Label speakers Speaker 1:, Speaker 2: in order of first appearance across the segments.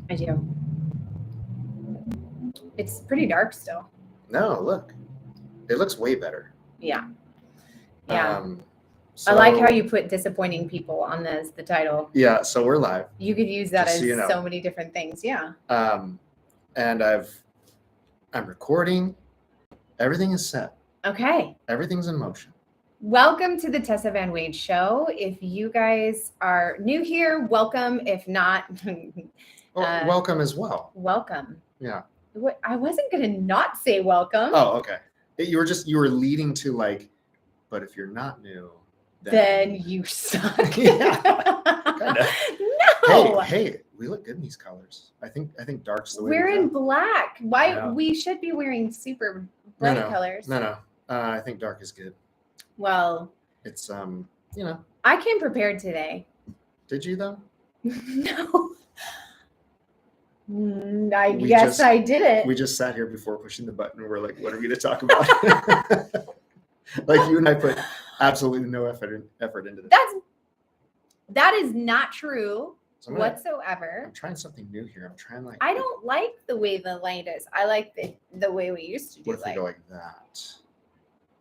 Speaker 1: I do. It's pretty dark still.
Speaker 2: No, look. It looks way better.
Speaker 1: Yeah. Yeah.
Speaker 2: So,
Speaker 1: I like how you put Disappointing People on the title.
Speaker 2: Yeah, so we're live.
Speaker 1: You could use that
Speaker 2: Just
Speaker 1: as
Speaker 2: so you know.
Speaker 1: so many different things. Yeah.
Speaker 2: And I'm recording. Everything is set.
Speaker 1: Okay.
Speaker 2: Everything's in motion.
Speaker 1: Welcome to the Tessa Van Wade Show. If you guys are new here, welcome. If not,
Speaker 2: welcome as well.
Speaker 1: Welcome.
Speaker 2: Yeah.
Speaker 1: I wasn't going to not say welcome.
Speaker 2: Oh, okay. You were leading to like, but if you're not new,
Speaker 1: then you suck.
Speaker 2: Yeah, kind of.
Speaker 1: No.
Speaker 2: Hey, we look good in these colors. I think dark's the way.
Speaker 1: We're in black. Why?
Speaker 2: Yeah.
Speaker 1: We should be wearing super bright colors.
Speaker 2: No. I think dark is good.
Speaker 1: Well,
Speaker 2: it's
Speaker 1: I came prepared today.
Speaker 2: Did you though?
Speaker 1: No. I guess I didn't.
Speaker 2: We just sat here before pushing the button and we're like, what are we going to talk about? Like you and I put absolutely no effort into this.
Speaker 1: That is not true whatsoever.
Speaker 2: I'm trying something new here. I'm trying
Speaker 1: I don't like the way the light is. I like the way we used to do
Speaker 2: light. What if we go like that?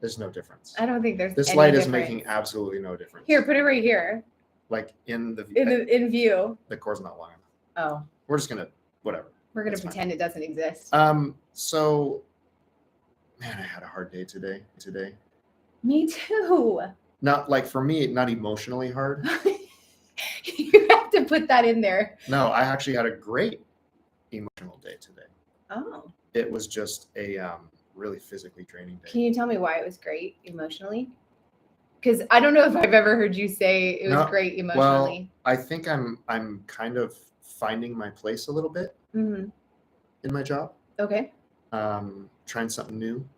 Speaker 2: There's no difference.
Speaker 1: I don't think there's
Speaker 2: this
Speaker 1: any
Speaker 2: light
Speaker 1: difference.
Speaker 2: Is making absolutely no difference.
Speaker 1: Here, put it right here.
Speaker 2: Like in the
Speaker 1: in view.
Speaker 2: The cord's not long enough.
Speaker 1: Oh.
Speaker 2: We're just gonna whatever.
Speaker 1: We're gonna pretend it doesn't exist.
Speaker 2: So man, I had a hard day today.
Speaker 1: Me too.
Speaker 2: Not like for me, not emotionally hard.
Speaker 1: You have to put that in there.
Speaker 2: No, I actually had a great emotional day today.
Speaker 1: Oh.
Speaker 2: It was just a really physically draining day.
Speaker 1: Can you tell me why it was great emotionally? Because I don't know if I've ever heard you say it was great emotionally.
Speaker 2: Well, I think I'm kind of finding my place a little bit in my job.
Speaker 1: Okay.
Speaker 2: Trying something new,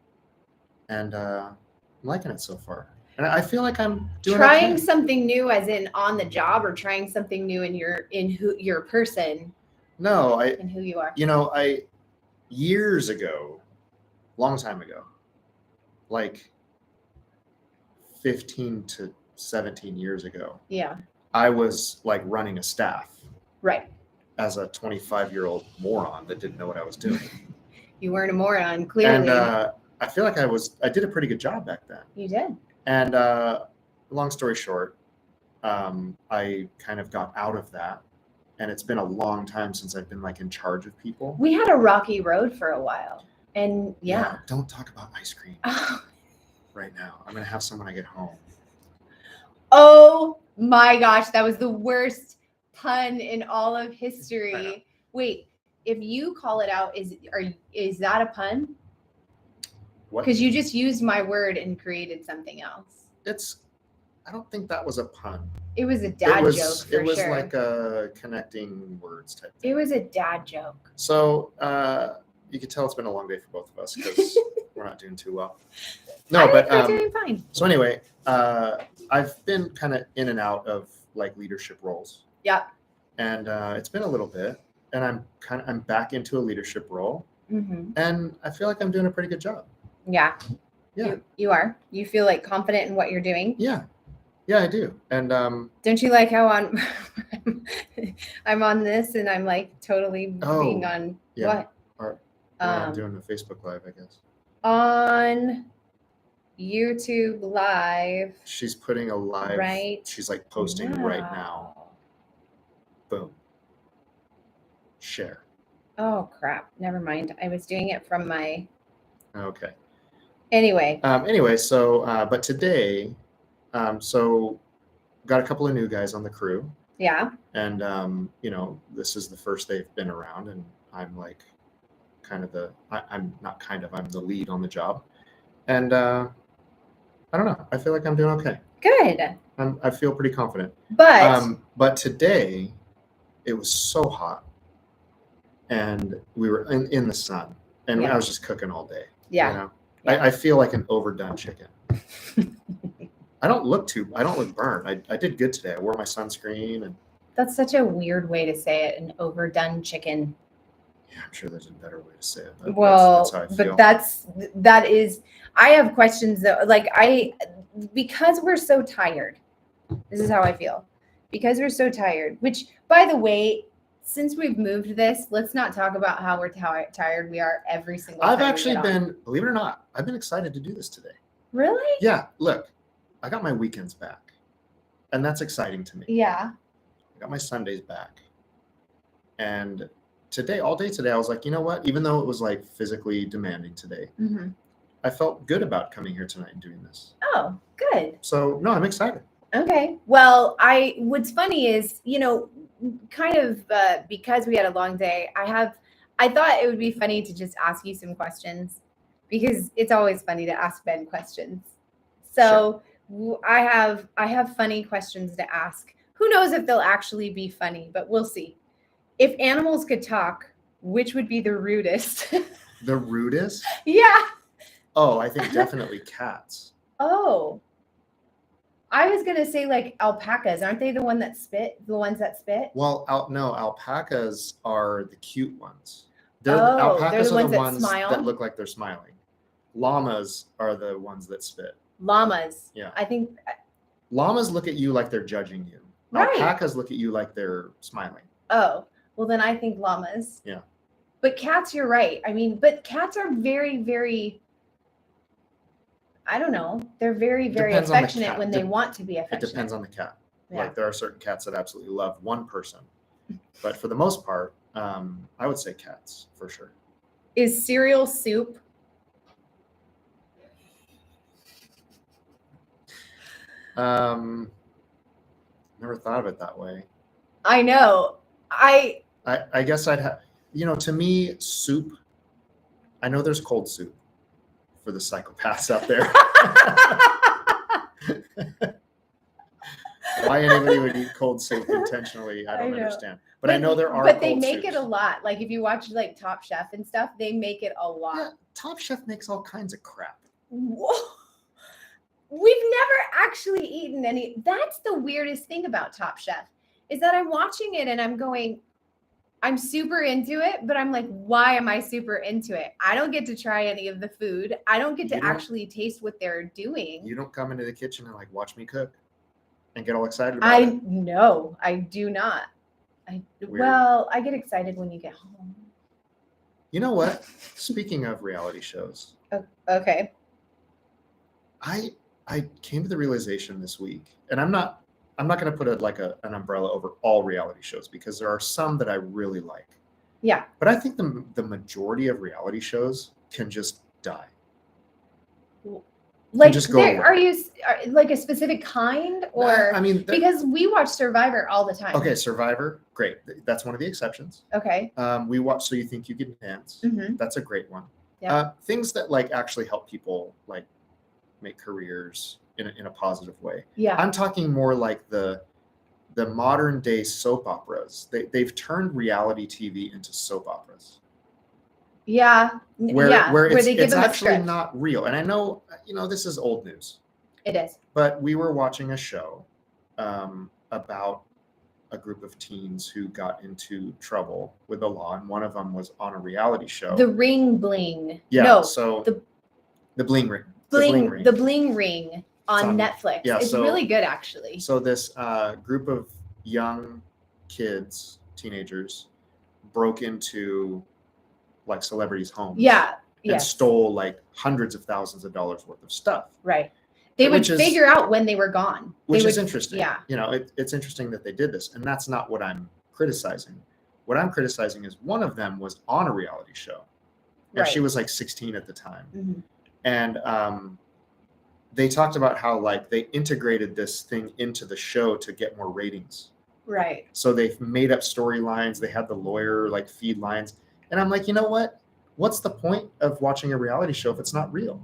Speaker 2: and I'm liking it so far. And I feel like I'm doing
Speaker 1: something new, as in on the job, or trying something new in your person.
Speaker 2: No,
Speaker 1: in who you are.
Speaker 2: I years ago, long time ago, like 15 to 17 years ago.
Speaker 1: Yeah.
Speaker 2: I was like running a staff.
Speaker 1: Right.
Speaker 2: As a 25-year-old moron that didn't know what I was doing.
Speaker 1: You weren't a moron, clearly.
Speaker 2: And I feel like I did a pretty good job back then.
Speaker 1: You did.
Speaker 2: And long story short, I kind of got out of that. And it's been a long time since I've been like in charge of people.
Speaker 1: We had a rocky road for a while. And yeah.
Speaker 2: Don't talk about ice cream right now. I'm going to have some when I get home.
Speaker 1: Oh my gosh. That was the worst pun in all of history. Wait, if you call it out, is that a pun?
Speaker 2: What?
Speaker 1: Because you just used my word and created something else.
Speaker 2: I don't think that was a pun.
Speaker 1: It was a dad joke for sure.
Speaker 2: It was like a connecting words type thing.
Speaker 1: It was a dad joke.
Speaker 2: So you could tell it's been a long day for both of us because we're not doing too well. No, but
Speaker 1: we're doing fine.
Speaker 2: So anyway, I've been kind of in and out of like leadership roles.
Speaker 1: Yep.
Speaker 2: And it's been a little bit, and I'm back into a leadership role, and I feel like I'm doing a pretty good job.
Speaker 1: Yeah.
Speaker 2: Yeah.
Speaker 1: You are. You feel like confident in what you're doing.
Speaker 2: Yeah, I do. And
Speaker 1: don't you like how I'm on this and I'm like totally being on what?
Speaker 2: I'm doing a Facebook Live, I guess.
Speaker 1: On YouTube Live.
Speaker 2: She's putting a live.
Speaker 1: Right.
Speaker 2: She's like posting right now. Boom. Share.
Speaker 1: Oh crap! Never mind. I was doing it from my.
Speaker 2: Okay.
Speaker 1: Anyway.
Speaker 2: So but today, so got a couple of new guys on the crew.
Speaker 1: Yeah.
Speaker 2: And this is the first they've been around, and I'm like, I'm the lead on the job, and I don't know. I feel like I'm doing okay.
Speaker 1: Good.
Speaker 2: I feel pretty confident.
Speaker 1: But
Speaker 2: today, it was so hot, and we were in the sun, and I was just cooking all day.
Speaker 1: Yeah.
Speaker 2: I feel like an overdone chicken. I don't look burned. I did good today. I wore my sunscreen, and
Speaker 1: that's such a weird way to say it, an overdone chicken.
Speaker 2: Yeah, I'm sure there's a better way to say it. But
Speaker 1: well,
Speaker 2: that's how I feel.
Speaker 1: But that is, I have questions though. Like because we're so tired, this is how I feel. Because we're so tired, which by the way, since we've moved this, let's not talk about how we're tired we are every single
Speaker 2: I've
Speaker 1: time we
Speaker 2: actually
Speaker 1: get on.
Speaker 2: been, believe it or not, I've been excited to do this today.
Speaker 1: Really?
Speaker 2: Yeah, look, I got my weekends back, and that's exciting to me.
Speaker 1: Yeah.
Speaker 2: I got my Sundays back. And today, all day today, I was like, you know what? Even though it was like physically demanding today,
Speaker 1: Mm-hmm.
Speaker 2: I felt good about coming here tonight and doing this.
Speaker 1: Oh, good.
Speaker 2: So no, I'm excited.
Speaker 1: Okay. Well, what's funny is, kind of because we had a long day, I thought it would be funny to just ask you some questions because it's always funny to ask Ben questions. So I have funny questions to ask. Who knows if they'll actually be funny, but we'll see. If animals could talk, which would be the rudest?
Speaker 2: The rudest?
Speaker 1: Yeah.
Speaker 2: Oh, I think definitely cats.
Speaker 1: Oh. I was gonna say like alpacas. Aren't they the ones that spit?
Speaker 2: Well, no, alpacas are the cute ones.
Speaker 1: Alpacas
Speaker 2: Alpacas
Speaker 1: they're
Speaker 2: are the ones
Speaker 1: smile?
Speaker 2: that look like they're smiling. Llamas are the ones that spit.
Speaker 1: Llamas.
Speaker 2: Yeah.
Speaker 1: I think.
Speaker 2: Llamas look at you like they're judging you.
Speaker 1: Right.
Speaker 2: Alpacas look at you like they're smiling.
Speaker 1: Oh, well then I think llamas.
Speaker 2: Yeah.
Speaker 1: But cats, you're right. I mean, but cats are very, very. I don't know. They're very, very
Speaker 2: Depends on the
Speaker 1: affectionate
Speaker 2: cat.
Speaker 1: when they want to be
Speaker 2: It
Speaker 1: affectionate.
Speaker 2: depends on the cat.
Speaker 1: Yeah.
Speaker 2: Like there are certain cats that absolutely love one person, but for the most part, I would say cats for sure.
Speaker 1: Is cereal soup?
Speaker 2: Never thought of it that way.
Speaker 1: I know.
Speaker 2: I guess I'd have, to me, soup. I know there's cold soup for the psychopaths out there. Why anybody would eat cold soup intentionally, I don't understand. But I know there are.
Speaker 1: But they
Speaker 2: cold
Speaker 1: make
Speaker 2: soups.
Speaker 1: it a lot. Like if you watch like Top Chef and stuff, they make it a lot.
Speaker 2: Yeah, Top Chef makes all kinds of crap.
Speaker 1: Whoa. We've never actually eaten any. That's the weirdest thing about Top Chef is that I'm watching it and I'm going, I'm super into it, but I'm like, why am I super into it? I don't get to try any of the food. I don't get to actually taste what they're doing.
Speaker 2: You don't come into the kitchen and like watch me cook and get all excited about it?
Speaker 1: No, I do not. Well, I get excited when you get home.
Speaker 2: You know what? Speaking of reality shows.
Speaker 1: Okay.
Speaker 2: I came to the realization this week, and I'm not going to put an umbrella over all reality shows because there are some that I really like.
Speaker 1: Yeah.
Speaker 2: But I think the majority of reality shows can just die.
Speaker 1: Like,
Speaker 2: just go away.
Speaker 1: Are you like a specific kind or?
Speaker 2: I mean,
Speaker 1: because we watch Survivor all the time.
Speaker 2: Okay, Survivor, great. That's one of the exceptions.
Speaker 1: Okay.
Speaker 2: We watch So You Think You Can Dance.
Speaker 1: Mm-hmm.
Speaker 2: That's a great one.
Speaker 1: Yeah.
Speaker 2: Things that like actually help people like make careers in a positive way.
Speaker 1: Yeah.
Speaker 2: I'm talking more like the modern day soap operas. They've turned reality TV into soap operas.
Speaker 1: Yeah.
Speaker 2: Where
Speaker 1: they give
Speaker 2: it's
Speaker 1: them
Speaker 2: actually not real. And I know, this is old news.
Speaker 1: It is.
Speaker 2: But we were watching a show about a group of teens who got into trouble with the law, and one of them was on a reality show.
Speaker 1: The Ring Bling.
Speaker 2: Yeah.
Speaker 1: No,
Speaker 2: so the Bling Ring.
Speaker 1: The Bling Ring on Netflix.
Speaker 2: Yeah,
Speaker 1: it's really good, actually.
Speaker 2: So this group of young kids, teenagers, broke into like celebrities' homes.
Speaker 1: Yeah.
Speaker 2: And stole like hundreds of thousands of dollars worth of stuff.
Speaker 1: Right. They would figure out when they were gone.
Speaker 2: Which is interesting.
Speaker 1: Yeah.
Speaker 2: It's interesting that they did this. And that's not what I'm criticizing. What I'm criticizing is one of them was on a reality show. And she was like 16 at the time.
Speaker 1: Mm-hmm.
Speaker 2: And they talked about how like they integrated this thing into the show to get more ratings.
Speaker 1: Right.
Speaker 2: So they've made up storylines. They had the lawyer like feed lines. And I'm like, you know what? What's the point of watching a reality show if it's not real?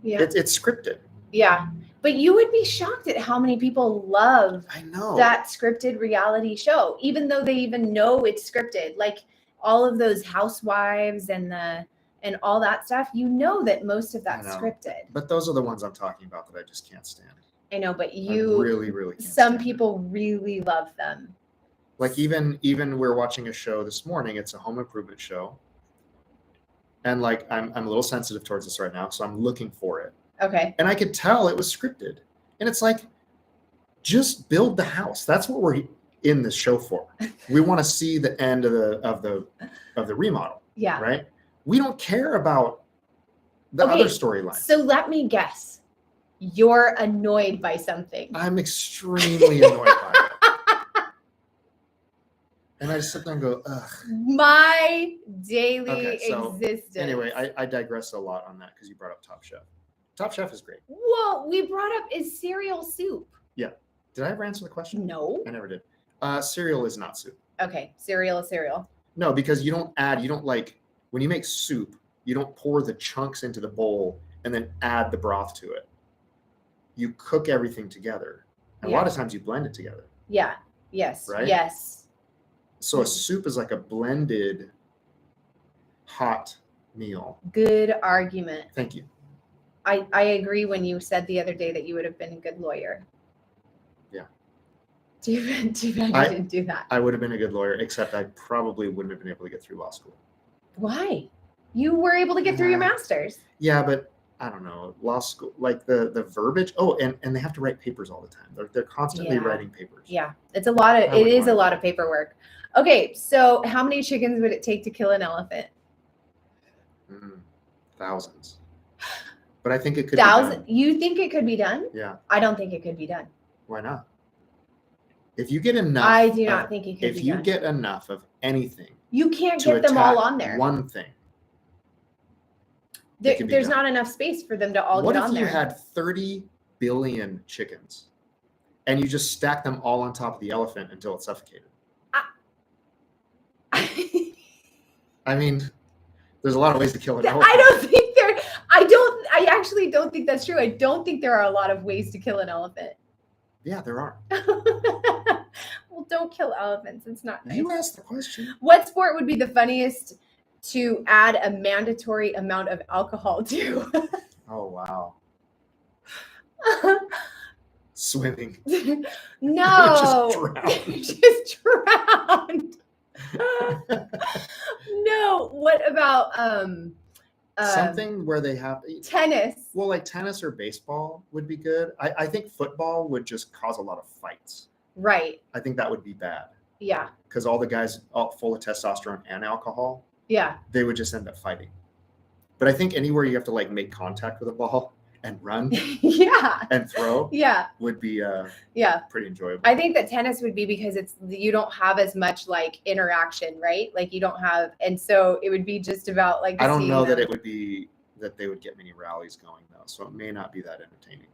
Speaker 1: Yeah.
Speaker 2: It's scripted.
Speaker 1: Yeah. But you would be shocked at how many people love that scripted reality show, even though they even know it's scripted. Like all of those housewives and all that stuff, that most of that's scripted.
Speaker 2: But those are the ones I'm talking about that I just can't stand.
Speaker 1: I know, but
Speaker 2: I really, really can't
Speaker 1: some
Speaker 2: stand
Speaker 1: people really love them.
Speaker 2: Like even we're watching a show this morning. It's a home improvement show. And like I'm a little sensitive towards this right now, so I'm looking for it.
Speaker 1: Okay.
Speaker 2: And I could tell it was scripted. And it's like, just build the house. That's what in the show for. We want to see the end of the remodel.
Speaker 1: Yeah.
Speaker 2: Right. We don't care about the other storyline.
Speaker 1: So let me guess. You're annoyed by something.
Speaker 2: I'm extremely annoyed by it. And I just sit there and go, ugh.
Speaker 1: My daily existence.
Speaker 2: Anyway, I digress a lot on that because you brought up Top Chef. Top Chef is great.
Speaker 1: Well, we brought up is cereal soup.
Speaker 2: Yeah. Did I ever answer the question?
Speaker 1: No.
Speaker 2: I never did. Cereal is not soup.
Speaker 1: Okay. Cereal is cereal.
Speaker 2: No, because you don't like, when you make soup, you don't pour the chunks into the bowl and then add the broth to it. You cook everything together. And a lot of times you blend it together.
Speaker 1: Yeah. Yes.
Speaker 2: Right?
Speaker 1: Yes.
Speaker 2: So a soup is like a blended hot meal.
Speaker 1: Good argument.
Speaker 2: Thank you.
Speaker 1: I agree when you said the other day that you would have been a good lawyer.
Speaker 2: Yeah.
Speaker 1: Too bad you didn't do that.
Speaker 2: I would have been a good lawyer, except I probably wouldn't have been able to get through law school.
Speaker 1: Why? You were able to get through your master's.
Speaker 2: Yeah, but I don't know. Law school, like the verbiage. Oh, and they have to write papers all the time. They're constantly writing papers.
Speaker 1: Yeah. It is a lot of paperwork. Okay, so how many chickens would it take to kill an elephant?
Speaker 2: Thousands. But I think it could
Speaker 1: be done.
Speaker 2: be
Speaker 1: You think it could be done?
Speaker 2: Yeah.
Speaker 1: I don't think it could be done.
Speaker 2: Why not? If you get enough.
Speaker 1: I do not think it could be done.
Speaker 2: If you get enough of anything.
Speaker 1: You can't get them all on there.
Speaker 2: One thing.
Speaker 1: There's not enough space for them to all get on there.
Speaker 2: What if you had 30 billion chickens and you just stack them all on top of the elephant until it's suffocated? I mean, there's a lot of ways to kill an elephant.
Speaker 1: I actually don't think that's true. I don't think there are a lot of ways to kill an elephant.
Speaker 2: Yeah, there are.
Speaker 1: Well, don't kill elephants. It's not nice.
Speaker 2: You asked the question.
Speaker 1: What sport would be the funniest to add a mandatory amount of alcohol to?
Speaker 2: Oh, wow. Swimming.
Speaker 1: No. Just drowned. No. What about
Speaker 2: something where they have
Speaker 1: tennis?
Speaker 2: Well, like tennis or baseball would be good. I think football would just cause a lot of fights.
Speaker 1: Right.
Speaker 2: I think that would be bad.
Speaker 1: Yeah.
Speaker 2: Because all the guys full of testosterone and alcohol.
Speaker 1: Yeah.
Speaker 2: They would just end up fighting. But I think anywhere you have to like make contact with a ball and run.
Speaker 1: Yeah.
Speaker 2: And throw.
Speaker 1: Yeah.
Speaker 2: Would be pretty enjoyable.
Speaker 1: I think that tennis would be because you don't have as much like interaction, right? Like you don't have, and so it would be just about like.
Speaker 2: I don't know that it would be that they would get many rallies going though, so it may not be that entertaining.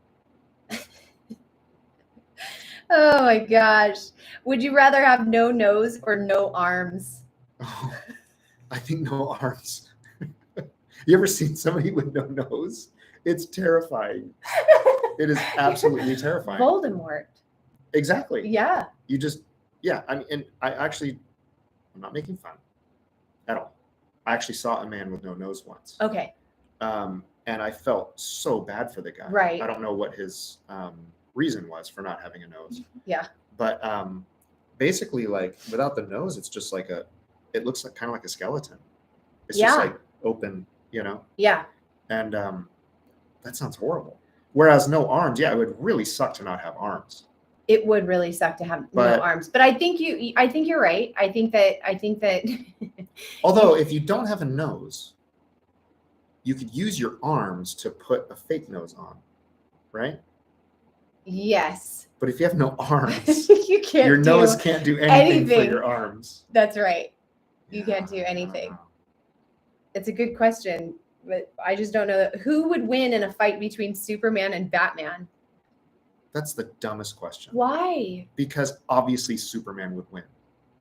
Speaker 1: Oh my gosh. Would you rather have no nose or no arms?
Speaker 2: Oh, I think no arms. You ever seen somebody with no nose? It's terrifying. It is absolutely terrifying.
Speaker 1: Voldemort.
Speaker 2: Exactly.
Speaker 1: Yeah.
Speaker 2: I mean, and I'm not making fun at all. I actually saw a man with no nose once.
Speaker 1: Okay.
Speaker 2: And I felt so bad for the guy.
Speaker 1: Right.
Speaker 2: I don't know what his reason was for not having a nose.
Speaker 1: Yeah.
Speaker 2: But basically, like without the nose, it's just like it looks like kind of like a skeleton. It's just like open, you know?
Speaker 1: Yeah.
Speaker 2: And that sounds horrible. Whereas no arms, yeah, it would really suck to not have arms.
Speaker 1: It would really suck to have no arms. But I think you're right. I think that
Speaker 2: although if you don't have a nose, you could use your arms to put a fake nose on, right?
Speaker 1: Yes.
Speaker 2: But if you have no arms,
Speaker 1: you can't.
Speaker 2: Your nose can't do anything for your arms.
Speaker 1: That's right. You can't do anything. It's a good question, but I just don't know who would win in a fight between Superman and Batman.
Speaker 2: That's the dumbest question.
Speaker 1: Why?
Speaker 2: Because obviously Superman would win.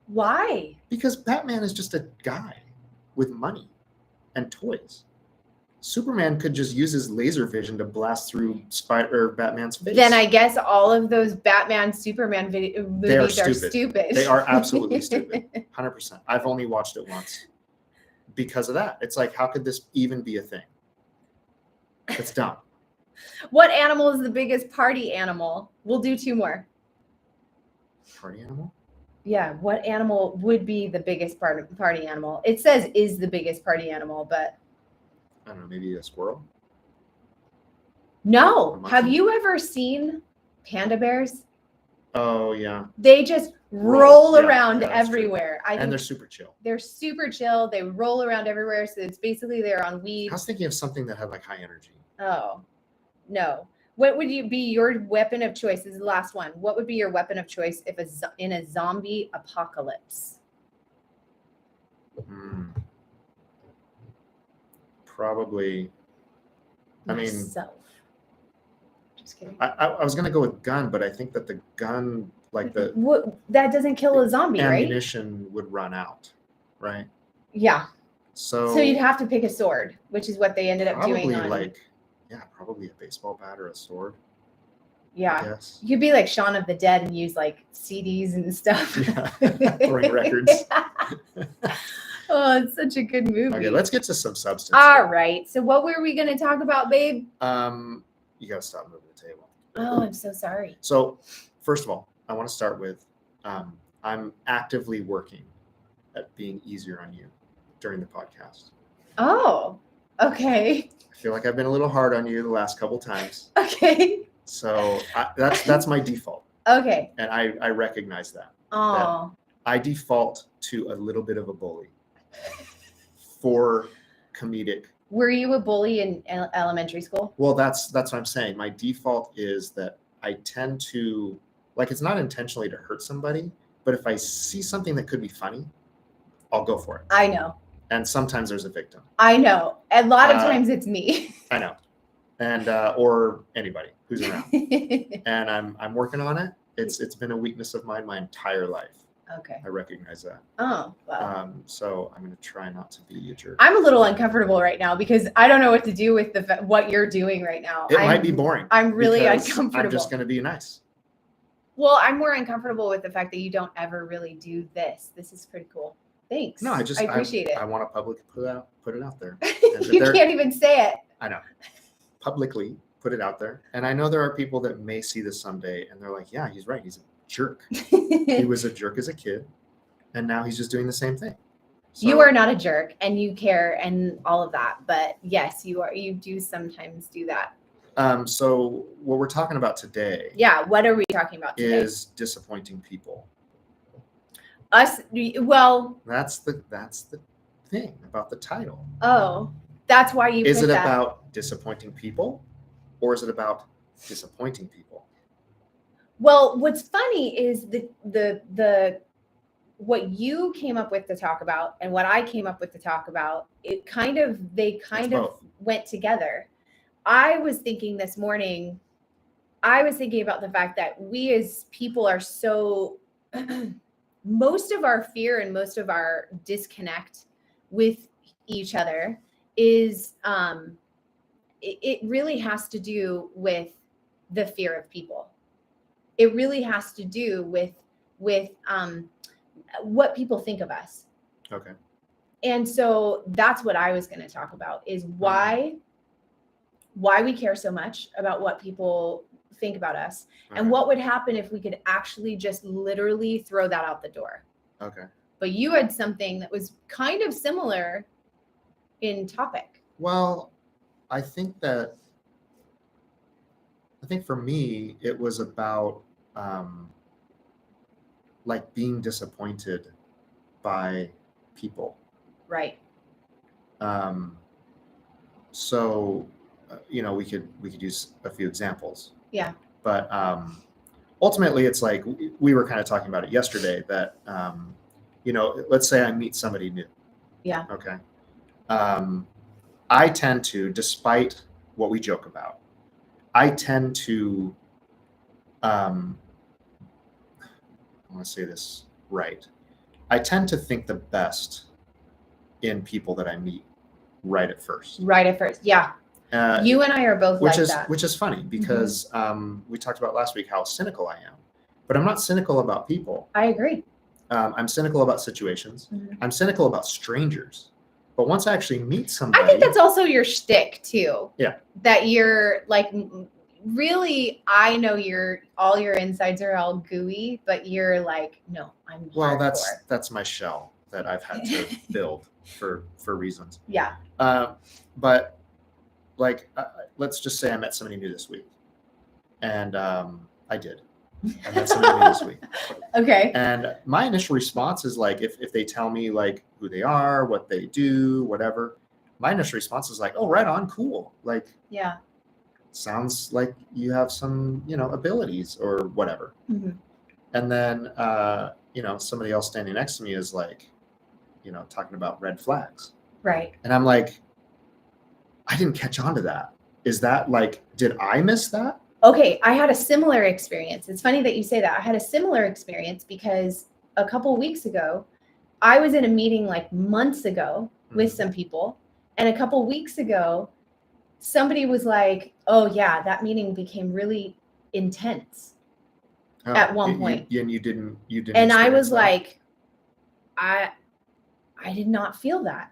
Speaker 1: Why?
Speaker 2: Because Batman is just a guy with money and toys. Superman could just use his laser vision to blast through Batman's face.
Speaker 1: Then I guess all of those Batman Superman movies are stupid.
Speaker 2: They are absolutely stupid. 100%. I've only watched it once because of that. It's like, how could this even be a thing? It's dumb.
Speaker 1: What animal is the biggest party animal? We'll do two more.
Speaker 2: Party animal?
Speaker 1: Yeah. What animal would be the biggest party animal? It says is the biggest party animal, but
Speaker 2: I don't know, maybe a squirrel?
Speaker 1: No. Have you ever seen panda bears?
Speaker 2: Oh, yeah.
Speaker 1: They just roll
Speaker 2: Yeah,
Speaker 1: around
Speaker 2: yeah, that's true.
Speaker 1: everywhere. I
Speaker 2: And
Speaker 1: think
Speaker 2: they're super chill.
Speaker 1: they're super chill. They roll around everywhere. So it's basically they're on weed.
Speaker 2: I was thinking of something that had like high energy.
Speaker 1: Oh, no. What would you be your weapon of choice? This is the last one. What would be your weapon of choice if in a zombie apocalypse?
Speaker 2: Probably. I mean,
Speaker 1: Myself. Just kidding.
Speaker 2: I was gonna go with gun, but I think that the gun, like the
Speaker 1: that doesn't kill a zombie, right?
Speaker 2: ammunition would run out, right?
Speaker 1: Yeah.
Speaker 2: So
Speaker 1: you'd have to pick a sword, which is what they ended up doing.
Speaker 2: Probably probably a baseball bat or a sword.
Speaker 1: Yeah.
Speaker 2: I guess.
Speaker 1: You could be like Shaun of the Dead and use like CDs and stuff.
Speaker 2: Yeah. Throwing records.
Speaker 1: Oh, it's such a good movie.
Speaker 2: Okay, let's get to some substance.
Speaker 1: All right. So what were we going to talk about, babe?
Speaker 2: You gotta stop moving the table.
Speaker 1: Oh, I'm so sorry.
Speaker 2: So, first of all, I want to start with I'm actively working at being easier on you during the podcast.
Speaker 1: Oh, okay.
Speaker 2: I feel like I've been a little hard on you the last couple times.
Speaker 1: Okay.
Speaker 2: So that's my default.
Speaker 1: Okay.
Speaker 2: And I recognize that.
Speaker 1: Oh.
Speaker 2: That I default to a little bit of a bully for comedic.
Speaker 1: Were you a bully in elementary school?
Speaker 2: Well, that's what I'm saying. My default is that I tend to, like, it's not intentionally to hurt somebody, but if I see something that could be funny, I'll go for it.
Speaker 1: I know.
Speaker 2: And sometimes there's a victim.
Speaker 1: I know. A lot of times it's me.
Speaker 2: I know. And or anybody who's around. And I'm working on it. It's been a weakness of mine my entire life.
Speaker 1: Okay.
Speaker 2: I recognize that.
Speaker 1: Oh, wow.
Speaker 2: So I'm going to try not to be a jerk.
Speaker 1: I'm a little uncomfortable right now because I don't know what to do with what you're doing right now.
Speaker 2: It might be boring.
Speaker 1: I'm really uncomfortable.
Speaker 2: I'm just going to be nice.
Speaker 1: Well, I'm more uncomfortable with the fact that you don't ever really do this. This is pretty cool. Thanks.
Speaker 2: No, I
Speaker 1: appreciate it.
Speaker 2: I want to publicly put it out there.
Speaker 1: You can't even say it.
Speaker 2: I know. Publicly put it out there. And I know there are people that may see this someday and they're like, yeah, he's right. He's a jerk. He was a jerk as a kid. And now he's just doing the same thing. So,
Speaker 1: you are not a jerk and you care and all of that. But yes, you are. You do sometimes do that.
Speaker 2: So what we're talking about today.
Speaker 1: Yeah. What are we talking about today?
Speaker 2: Is disappointing people.
Speaker 1: Well,
Speaker 2: that's the thing about the title.
Speaker 1: Oh, that's why you
Speaker 2: is
Speaker 1: put
Speaker 2: it
Speaker 1: that.
Speaker 2: About disappointing people or is it about disappointing people?
Speaker 1: Well, what's funny is the what you came up with to talk about and what I came up with to talk about, they kind of went together. I was thinking this morning, about the fact that we as people are so most of our fear and most of our disconnect with each other is it really has to do with the fear of people. It really has to do with what people think of us.
Speaker 2: Okay.
Speaker 1: And so that's what I was going to talk about is why we care so much about what people think about us and what would happen if we could actually just literally throw that out the door.
Speaker 2: Okay.
Speaker 1: But you had something that was kind of similar in topic.
Speaker 2: Well, I think for me, it was about like being disappointed by people.
Speaker 1: Right.
Speaker 2: So, we could use a few examples.
Speaker 1: Yeah.
Speaker 2: But ultimately, it's like we were kind of talking about it yesterday that, let's say I meet somebody new.
Speaker 1: Yeah.
Speaker 2: Okay. I tend to, despite what we joke about, I tend to, I want to say this right. I tend to think the best in people that I meet right at first.
Speaker 1: Yeah. You and I are both like that.
Speaker 2: Which is funny because we talked about last week how cynical I am, but I'm not cynical about people.
Speaker 1: I agree.
Speaker 2: I'm cynical about situations. I'm cynical about strangers. But once I actually meet somebody,
Speaker 1: I think that's also your shtick too.
Speaker 2: Yeah.
Speaker 1: That you're like, really, I know all your insides are all gooey, but you're like, no, I'm
Speaker 2: well,
Speaker 1: hardcore.
Speaker 2: that's my shell that I've had to build for reasons.
Speaker 1: Yeah.
Speaker 2: But like, let's just say I met somebody new this week, and I did, I met somebody new this week.
Speaker 1: Okay.
Speaker 2: And my initial response is like, if they tell me like who they are, what they do, whatever, my initial response is like, oh, right on, cool. Like,
Speaker 1: Yeah.
Speaker 2: sounds like you have some, abilities or whatever.
Speaker 1: Mm-hmm.
Speaker 2: And then, somebody else standing next to me is like, talking about red flags.
Speaker 1: Right.
Speaker 2: And I'm like, I didn't catch on to that. Is that like, did I miss that?
Speaker 1: Okay, I had a similar experience. It's funny that you say that. I had a similar experience because a couple weeks ago, I was in a meeting like months ago with some people. And a couple weeks ago, somebody was like, oh, yeah, that meeting became really intense at one point.
Speaker 2: And you didn't.
Speaker 1: And I was
Speaker 2: that?
Speaker 1: like, I did not feel that.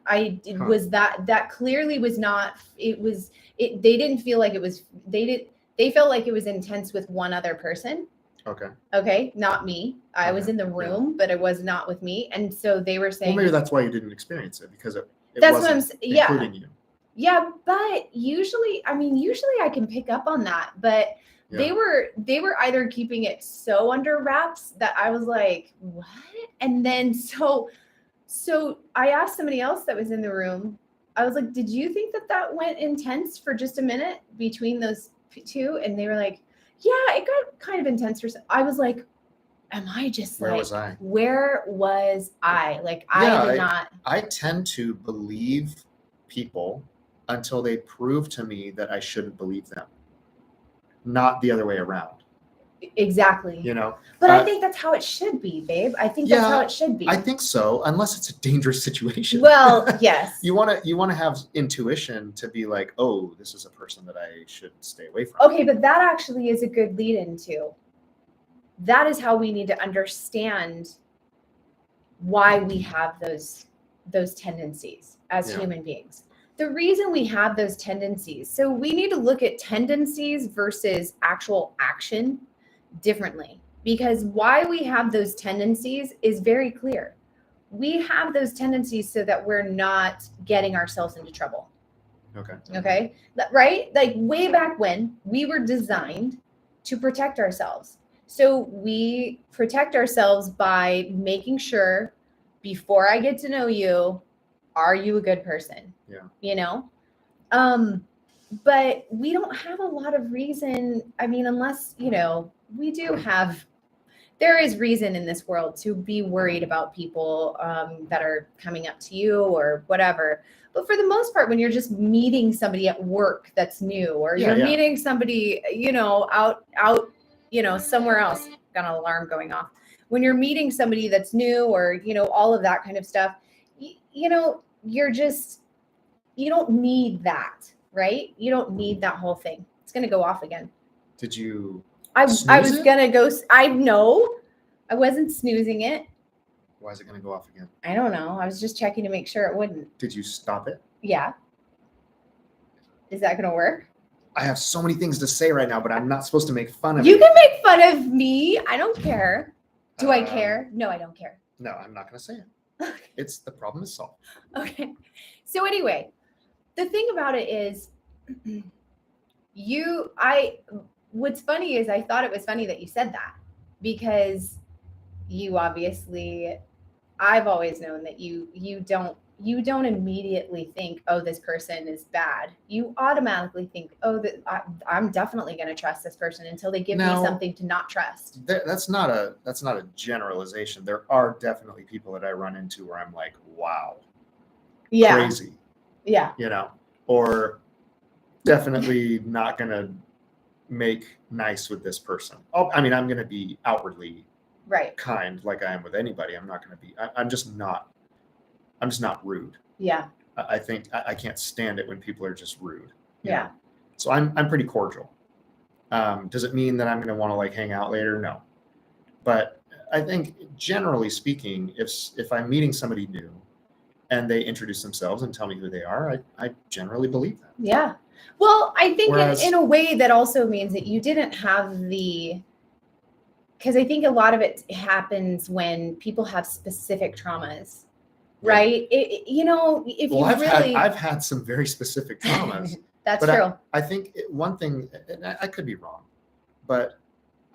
Speaker 1: Was that clearly was not, they didn't feel like it was, they felt like it was intense with one other person. Okay. Not me. I was in the room, but it was not with me. And so they were saying,
Speaker 2: well, maybe that's why you didn't experience it, because it
Speaker 1: that's
Speaker 2: wasn't
Speaker 1: what I'm saying. Yeah.
Speaker 2: including you.
Speaker 1: Yeah. But usually I can pick up on that, but they were either keeping it so under wraps that I was like, what? And then, so I asked somebody else that was in the room, I was like, did you think that went intense for just a minute between those two? And they were like, yeah, it got kind of intense for some. I was like, am I just
Speaker 2: where
Speaker 1: like,
Speaker 2: was I?
Speaker 1: Where was I? Like,
Speaker 2: I tend to believe people until they prove to me that I shouldn't believe them. Not the other way around.
Speaker 1: Exactly. But I think that's how it should be, babe. I think that's how it should be.
Speaker 2: I think so, unless it's a dangerous situation.
Speaker 1: Well, yes.
Speaker 2: You want to have intuition to be like, oh, this is a person that I should stay away from.
Speaker 1: Okay, but that actually is a good lead into. That is how we need to understand why we have those tendencies as human beings. The reason we have those tendencies, so we need to look at tendencies versus actual action differently, because why we have those tendencies is very clear. We have those tendencies so that we're not getting ourselves into trouble. Okay. Right? Like way back when, we were designed to protect ourselves. So we protect ourselves by making sure, before I get to know you, are you a good person?
Speaker 2: Yeah.
Speaker 1: But we don't have a lot of reason. I mean, unless, we do have, there is reason in this world to be worried about people that are coming up to you or whatever. But for the most part, when you're just meeting somebody at work that's new, or you're meeting somebody, out, somewhere else, got an alarm going off. When you're meeting somebody that's new, or, all of that kind of stuff, you're just, you don't need that, right? You don't need that whole thing. It's going to go off again.
Speaker 2: Did you?
Speaker 1: I was going to go. I know I wasn't snoozing it.
Speaker 2: Why is it going to go off again?
Speaker 1: I don't know. I was just checking to make sure it wouldn't.
Speaker 2: Did you stop it?
Speaker 1: Yeah. Is that going to work?
Speaker 2: I have so many things to say right now, but I'm not supposed to make fun of
Speaker 1: you. You can make fun of me. I don't care. Do I care? No, I don't care.
Speaker 2: No, I'm not going to say it. It's the problem is solved.
Speaker 1: Okay. So anyway, the thing about it is, what's funny is I thought it was funny that you said that, because you obviously, I've always known that you don't immediately think, oh, this person is bad. You automatically think, oh, I'm definitely going to trust this person until they give me something to not trust.
Speaker 2: That's not a generalization. There are definitely people that I run into where I'm like, wow, crazy.
Speaker 1: Yeah.
Speaker 2: Or definitely not going to make nice with this person. I'm going to be outwardly kind like I am with anybody. I'm not going to be, I'm just not rude.
Speaker 1: Yeah.
Speaker 2: I think I can't stand it when people are just rude.
Speaker 1: Yeah.
Speaker 2: So I'm pretty cordial. Does it mean that I'm going to want to like hang out later? No. But I think generally speaking, if I'm meeting somebody new and they introduce themselves and tell me who they are, I generally believe them.
Speaker 1: Yeah. Well, I think in a way that also means that you didn't have because I think a lot of it happens when people have specific traumas, right?
Speaker 2: I've had some very specific traumas.
Speaker 1: That's true.
Speaker 2: I think one thing, and I could be wrong, but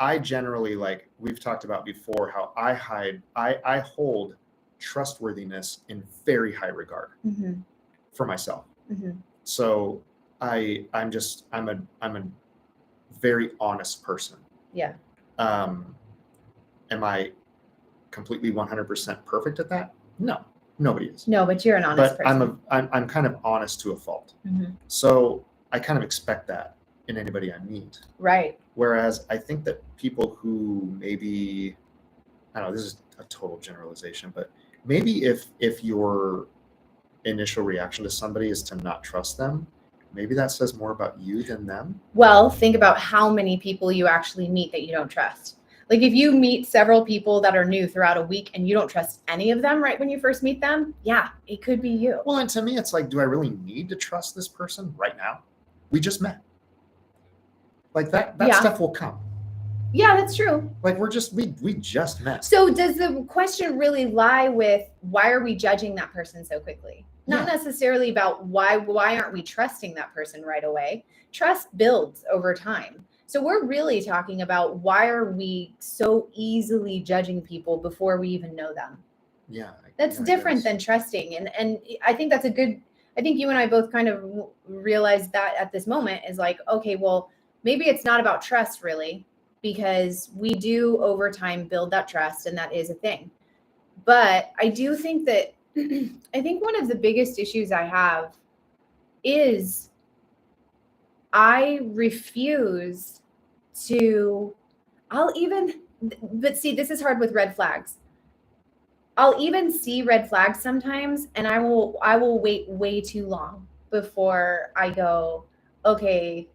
Speaker 2: I generally, like we've talked about before, how I hold trustworthiness in very high regard for myself. So I'm a very honest person.
Speaker 1: Yeah.
Speaker 2: Am I completely 100% perfect at that? No, nobody is.
Speaker 1: No, but you're an honest person.
Speaker 2: I'm kind of honest to a fault. So I kind of expect that in anybody I meet.
Speaker 1: Right.
Speaker 2: Whereas I think that people who maybe, I don't know, this is a total generalization, but maybe if your initial reaction to somebody is to not trust them, maybe that says more about you than them.
Speaker 1: Well, think about how many people you actually meet that you don't trust. Like if you meet several people that are new throughout a week and you don't trust any of them right when you first meet them, yeah, it could be you.
Speaker 2: Well, and to me, it's like, do I really need to trust this person right now? We just met. Like that stuff will come.
Speaker 1: Yeah, that's true.
Speaker 2: Like we just met.
Speaker 1: So does the question really lie with why are we judging that person so quickly? Not necessarily about why aren't we trusting that person right away? Trust builds over time. So we're really talking about why are we so easily judging people before we even know them?
Speaker 2: Yeah.
Speaker 1: That's different than trusting. And I think that's I think you and I both kind of realized that at this moment is like, okay, well, maybe it's not about trust really, because we do over time build that trust and that is a thing. But I do think that I think one of the biggest issues I have is I refuse to, but see, this is hard with red flags. I'll even see red flags sometimes and I will wait way too long before I go, okay,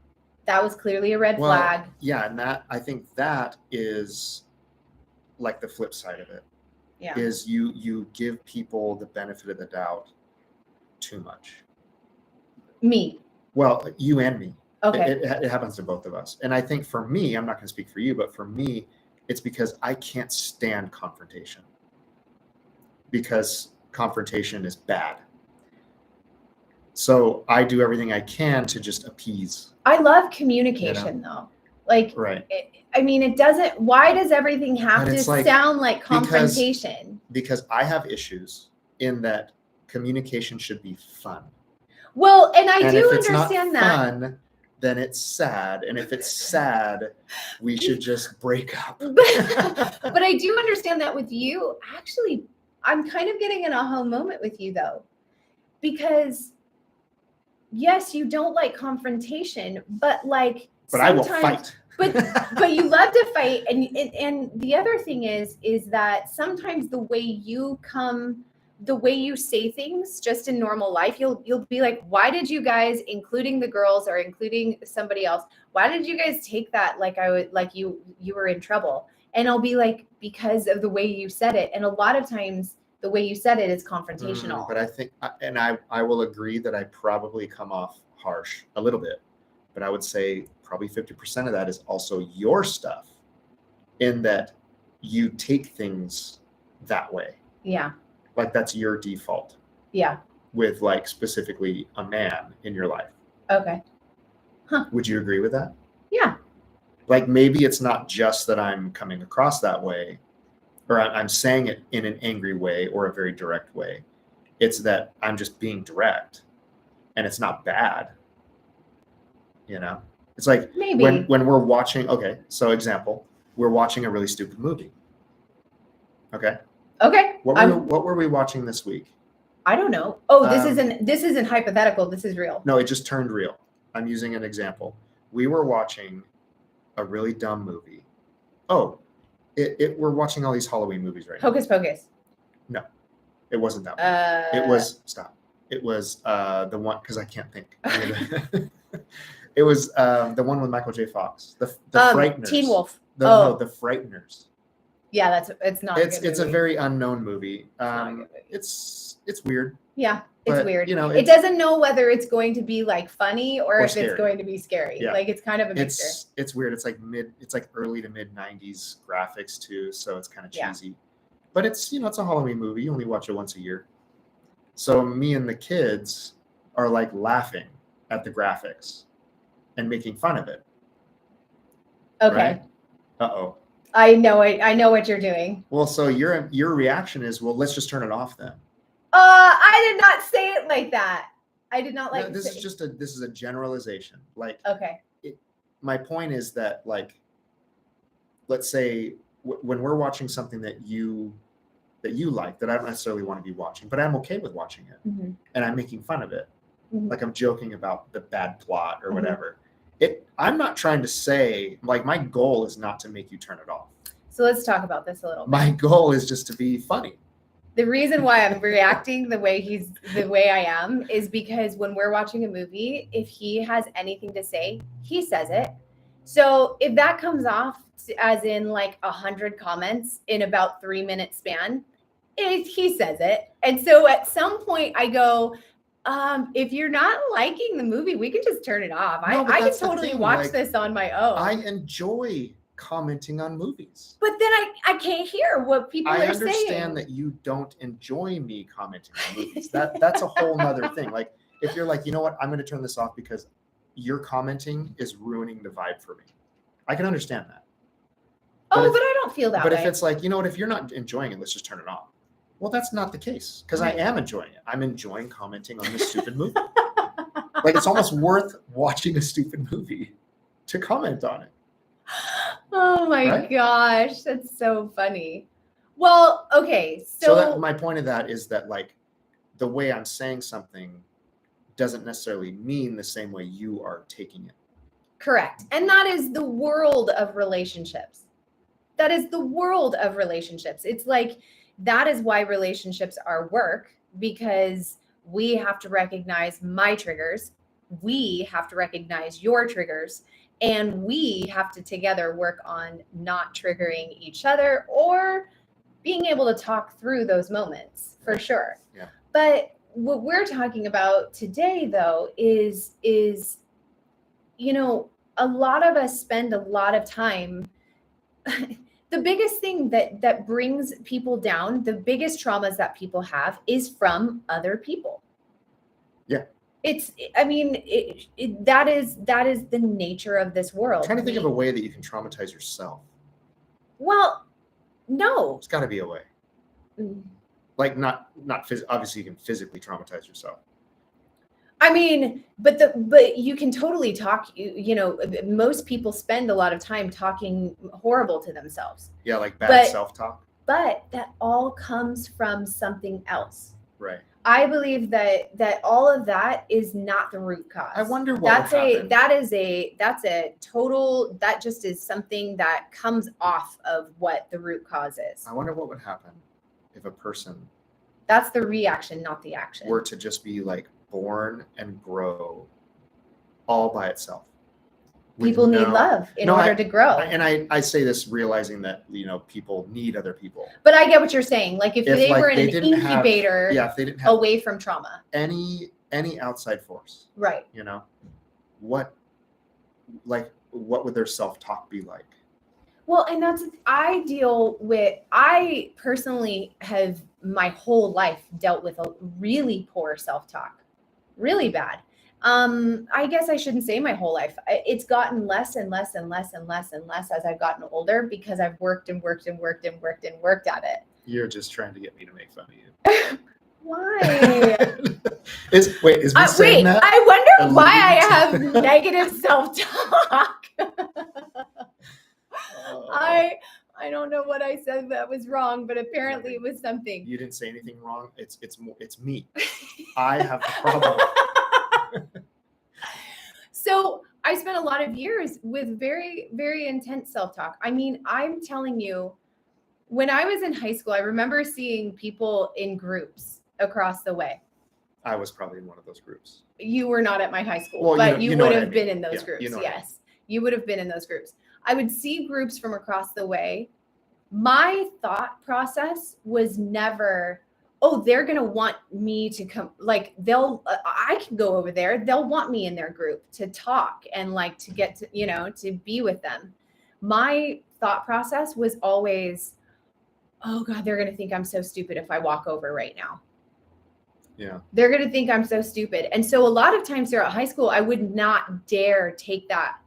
Speaker 1: that was clearly a red flag.
Speaker 2: Yeah, and I think that is like the flip side of it.
Speaker 1: Yeah.
Speaker 2: Is you give people the benefit of the doubt too much.
Speaker 1: Me.
Speaker 2: Well, you and me.
Speaker 1: Okay.
Speaker 2: It happens to both of us. And I think for me, I'm not going to speak for you, but for me, it's because I can't stand confrontation. Because confrontation is bad. So I do everything I can to just appease.
Speaker 1: I love communication though. Like,
Speaker 2: right.
Speaker 1: Why does everything have to sound like confrontation?
Speaker 2: Because I have issues in that communication should be fun.
Speaker 1: Well, and I do
Speaker 2: if it's
Speaker 1: understand
Speaker 2: not
Speaker 1: that.
Speaker 2: Fun, then it's sad. And if it's sad, we should just break up.
Speaker 1: But I do understand that with you. Actually, I'm kind of getting an aha moment with you though. Because yes, you don't like confrontation, but
Speaker 2: I will fight.
Speaker 1: but you love to fight, and the other thing is that sometimes the way you say things just in normal life, you'll be like, why did you guys, including the girls or including somebody else, why did you guys take that like you were in trouble? And I'll be like, because of the way you said it. And a lot of times the way you said it is confrontational.
Speaker 2: But I think, and I will agree that I probably come off harsh a little bit, but I would say probably 50% of that is also your stuff, in that you take things that way.
Speaker 1: Yeah.
Speaker 2: Like that's your default.
Speaker 1: Yeah.
Speaker 2: With like specifically a man in your life.
Speaker 1: Okay. Huh.
Speaker 2: Would you agree with that?
Speaker 1: Yeah.
Speaker 2: Like maybe it's not just that I'm coming across that way, or I'm saying it in an angry way or a very direct way. It's that I'm just being direct, and it's not bad. You know, it's like
Speaker 1: maybe
Speaker 2: when we're watching. Okay, so example, we're watching a really stupid movie. Okay.
Speaker 1: Okay.
Speaker 2: What were we watching this week?
Speaker 1: I don't know. Oh, this isn't hypothetical. This is real.
Speaker 2: No, it just turned real. I'm using an example. We were watching a really dumb movie. Oh, we're watching all these Halloween movies right now.
Speaker 1: Hocus Pocus.
Speaker 2: No, it wasn't that one. It was It was the one, because I can't think. It was the one with Michael J. Fox. The Frighteners.
Speaker 1: Teen Wolf.
Speaker 2: No, the Frighteners.
Speaker 1: Yeah, it's not.
Speaker 2: It's a very unknown movie. It's weird.
Speaker 1: Yeah, it's weird.
Speaker 2: You know,
Speaker 1: it doesn't know whether it's going to be like funny or if
Speaker 2: scary.
Speaker 1: It's going to be scary.
Speaker 2: Yeah.
Speaker 1: Like it's kind of a mixture.
Speaker 2: It's weird. It's like early to mid 90s graphics too, so it's kind of cheesy. Yeah. But it's it's a Halloween movie. You only watch it once a year. So me and the kids are like laughing at the graphics and making fun of it.
Speaker 1: Okay.
Speaker 2: Right? Uh-oh.
Speaker 1: I know what you're doing.
Speaker 2: Well, so your reaction is, well, let's just turn it off then.
Speaker 1: I did not say it like that. I did not like.
Speaker 2: No, this is a generalization. Like,
Speaker 1: okay.
Speaker 2: My point is that, like, let's say when we're watching something that you like, that I don't necessarily want to be watching, but I'm okay with watching it,
Speaker 1: Mm-hmm.
Speaker 2: and I'm making fun of it,
Speaker 1: Mm-hmm.
Speaker 2: like I'm joking about the bad plot or
Speaker 1: Mm-hmm.
Speaker 2: whatever. I'm not trying to say, like, my goal is not to make you turn it off.
Speaker 1: So let's talk about this a little bit.
Speaker 2: My goal is just to be funny.
Speaker 1: The reason why I'm reacting the way I am is because when we're watching a movie, if he has anything to say, he says it. So if that comes off as in like 100 comments in about 3-minute span, he says it. And so at some point I go, if you're not liking the movie, we can just turn it off.
Speaker 2: No,
Speaker 1: I can totally watch this on my own.
Speaker 2: I enjoy commenting on movies.
Speaker 1: But then I can't hear what people are saying.
Speaker 2: I understand that you don't enjoy me commenting on movies. That's a whole nother thing. Like, if you're like, you know what, I'm going to turn this off because your commenting is ruining the vibe for me. I can understand that.
Speaker 1: But I don't feel that way.
Speaker 2: But if it's like, you know what, if you're not enjoying it, let's just turn it off. Well, that's not the case, because I am enjoying it. I'm enjoying commenting on this stupid movie. Like, it's almost worth watching a stupid movie to comment on it.
Speaker 1: Oh my gosh, that's so funny. Well, okay, so
Speaker 2: my point of that is that, like, the way I'm saying something doesn't necessarily mean the same way you are taking it.
Speaker 1: Correct. And that is the world of relationships. That is the world of relationships. It's like, that is why relationships are work, because we have to recognize my triggers. We have to recognize your triggers, and we have to together work on not triggering each other or being able to talk through those moments, for sure.
Speaker 2: Yeah.
Speaker 1: But what we're talking about today, though, is, you know, a lot of us spend a lot of time. The biggest thing that brings people down, the biggest traumas that people have, is from other people.
Speaker 2: Yeah.
Speaker 1: That is the nature of this world.
Speaker 2: I'm trying to think of a way that you can traumatize yourself.
Speaker 1: Well, no.
Speaker 2: There's got to be a way. Like, not obviously you can physically traumatize yourself.
Speaker 1: I mean, but you can totally talk, you know, most people spend a lot of time talking horrible to themselves.
Speaker 2: Yeah, like bad self-talk.
Speaker 1: But that all comes from something else.
Speaker 2: Right.
Speaker 1: I believe that all of that is not the root cause.
Speaker 2: I wonder what
Speaker 1: that just is something that comes off of what the root cause is.
Speaker 2: I wonder what would happen if a person,
Speaker 1: that's the reaction, not the action,
Speaker 2: were to just be like born and grow all by itself.
Speaker 1: People need love in order to grow.
Speaker 2: And I say this realizing that, you know, people need other people.
Speaker 1: But I get what you're saying. Like, if they were in an incubator,
Speaker 2: if they didn't have
Speaker 1: away from trauma,
Speaker 2: any outside force,
Speaker 1: right?
Speaker 2: You know, what would their self-talk be like?
Speaker 1: Well, and I personally have my whole life dealt with a really poor self-talk, really bad. I guess I shouldn't say my whole life. It's gotten less and less and less and less and less as I've gotten older, because I've worked and worked and worked and worked and worked at it.
Speaker 2: You're just trying to get me to make fun of you.
Speaker 1: Why?
Speaker 2: is me saying that?
Speaker 1: I wonder why I have negative self-talk. I don't know what I said that was wrong, but apparently it was something.
Speaker 2: You didn't say anything wrong. It's me. I have the problem.
Speaker 1: So I spent a lot of years with very, very intense self-talk. I mean, I'm telling you, when I was in high school, I remember seeing people in groups across the way.
Speaker 2: I was probably in one of those groups.
Speaker 1: You were not at my high school, but you would have been in those groups.
Speaker 2: You know
Speaker 1: yes, you would have been in those groups. I would see groups from across the way. My thought process was never, oh, they're going to want me to come. Like, I can go over there. They'll want me in their group to talk and like to get to, you know, to be with them. My thought process was always, oh God, they're going to think I'm so stupid if I walk over right now.
Speaker 2: Yeah.
Speaker 1: They're going to think I'm so stupid. And so a lot of times throughout high school, I would not dare take that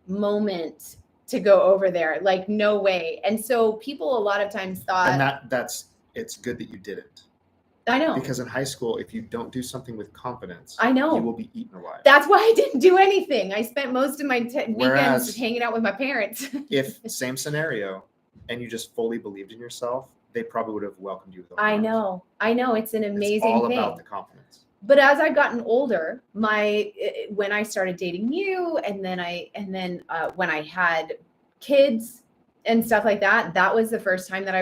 Speaker 1: moment to go over there. Like, no way. And so people a lot of times thought,
Speaker 2: And it's good that you didn't.
Speaker 1: I know.
Speaker 2: Because in high school, if you don't do something with confidence,
Speaker 1: I know.
Speaker 2: you will be eaten alive.
Speaker 1: That's why I didn't do anything. I spent most of my weekends
Speaker 2: Whereas
Speaker 1: hanging out with my parents.
Speaker 2: If same scenario and you just fully believed in yourself, they probably would have welcomed you with open
Speaker 1: I
Speaker 2: arms.
Speaker 1: know. It's an amazing
Speaker 2: It's all
Speaker 1: thing.
Speaker 2: about the confidence.
Speaker 1: But as I've gotten older, when I started dating you, and then when I had kids and stuff like that, that was the first time that I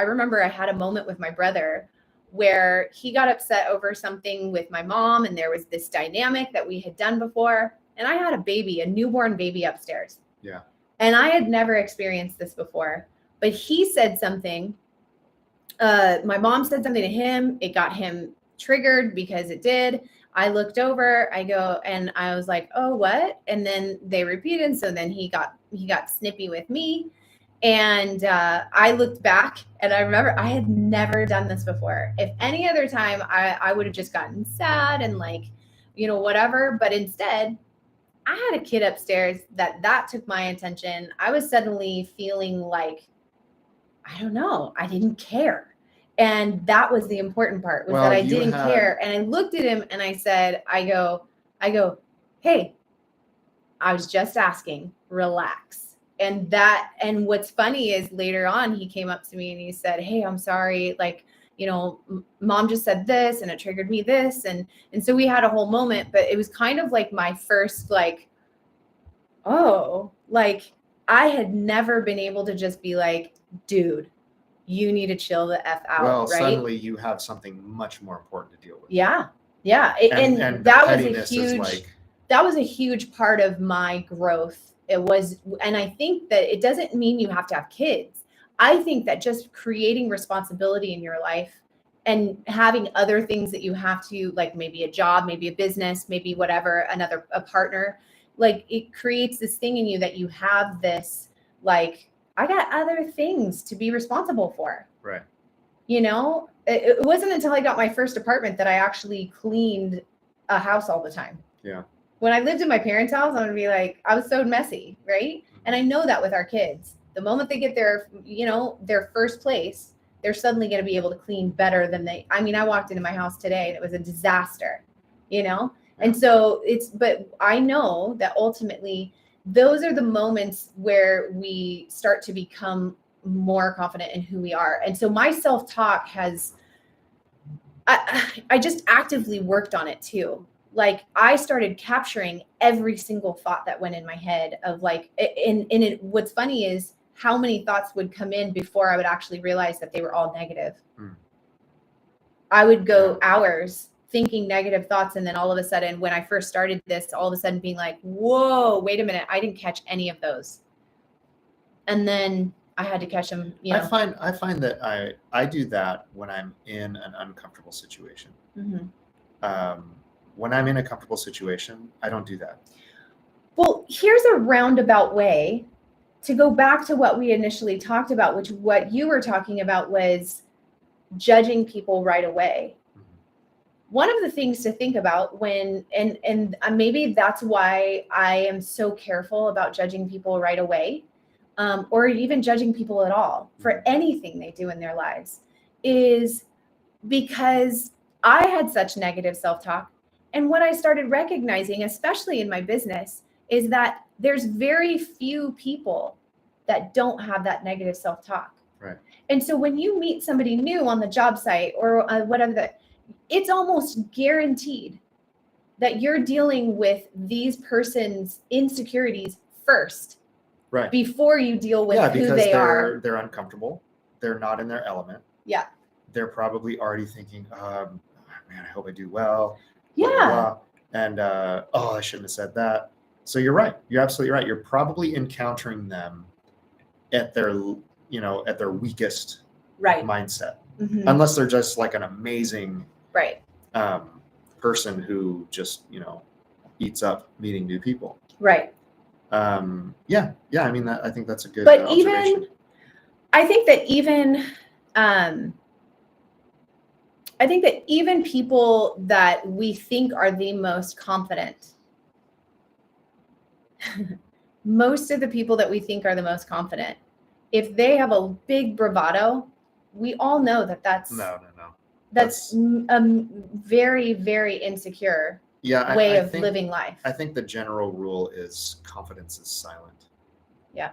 Speaker 1: remember I had a moment with my brother where he got upset over something with my mom, and there was this dynamic that we had done before, and I had a newborn baby upstairs.
Speaker 2: Yeah.
Speaker 1: And I had never experienced this before, but he said something. My mom said something to him. It got him triggered because it did. I looked over, and I was like, oh, what? And then they repeated. So then he got snippy with me. And I looked back, and I remember I had never done this before. If any other time, I would have just gotten sad and like, whatever. But instead, I had a kid upstairs that took my attention. I was suddenly feeling like, I don't know, I didn't care. And that was the important part, was that I didn't care. And I looked at him and I said, I go, hey, I was just asking, relax. And what's funny is later on, he came up to me and he said, hey, I'm sorry. Like, mom just said this and it triggered me this. And so we had a whole moment, but it was kind of like my first, like, oh, like I had never been able to just be like, dude, you need to chill the F out.
Speaker 2: Well,
Speaker 1: right?
Speaker 2: Suddenly you have something much more important to deal with.
Speaker 1: Yeah. And that was a huge part of my growth. And I think that it doesn't mean you have to have kids. I think that just creating responsibility in your life and having other things that you have to, like maybe a job, maybe a business, maybe whatever, a partner, like it creates this thing in you that you have this, like, I got other things to be responsible for.
Speaker 2: Right.
Speaker 1: It wasn't until I got my first apartment that I actually cleaned a house all the time.
Speaker 2: Yeah.
Speaker 1: When I lived in my parents' house, I'm going to be like, I was so messy. Right. Mm-hmm. And I know that with our kids, the moment they get their first place, they're suddenly going to be able to clean better than I walked into my house today and it was a disaster, Yeah. And so but I know that ultimately those are the moments where we start to become more confident in who we are. And so my self-talk I just actively worked on it too. Like I started capturing every single thought that went in my head of like, what's funny is how many thoughts would come in before I would actually realize that they were all negative. I would go hours thinking negative thoughts. And then all of a sudden, when I first started this, all of a sudden being like, whoa, wait a minute. I didn't catch any of those. And then I had to catch them.
Speaker 2: I find that I do that when I'm in an uncomfortable situation. Mm-hmm. When I'm in a comfortable situation, I don't do that.
Speaker 1: Well, here's a roundabout way to go back to what we initially talked about, which what you were talking about was judging people right away. One of the things to think about and maybe that's why I am so careful about judging people right away, or even judging people at all for anything they do in their lives, is because I had such negative self-talk. And what I started recognizing, especially in my business, is that there's very few people that don't have that negative self-talk.
Speaker 2: Right.
Speaker 1: And so when you meet somebody new on the job site or whatever, it's almost guaranteed that you're dealing with these person's insecurities first,
Speaker 2: right?
Speaker 1: Before you deal with who they are.
Speaker 2: They're uncomfortable. They're not in their element.
Speaker 1: Yeah.
Speaker 2: They're probably already thinking, man, I hope I do well.
Speaker 1: Yeah.
Speaker 2: Blah, blah, blah. And I shouldn't have said that. So you're right. You're absolutely right. You're probably encountering them at their weakest mindset, mm-hmm. Unless they're just like an amazing person who just eats up meeting new people.
Speaker 1: Right.
Speaker 2: Yeah. I mean, I think that's a good
Speaker 1: observation. I think that even people that we think are the most confident, most of the people that we think are the most confident, if they have a big bravado, we all know that that's a very, very insecure way of living life.
Speaker 2: I think the general rule is confidence is silent.
Speaker 1: Yeah.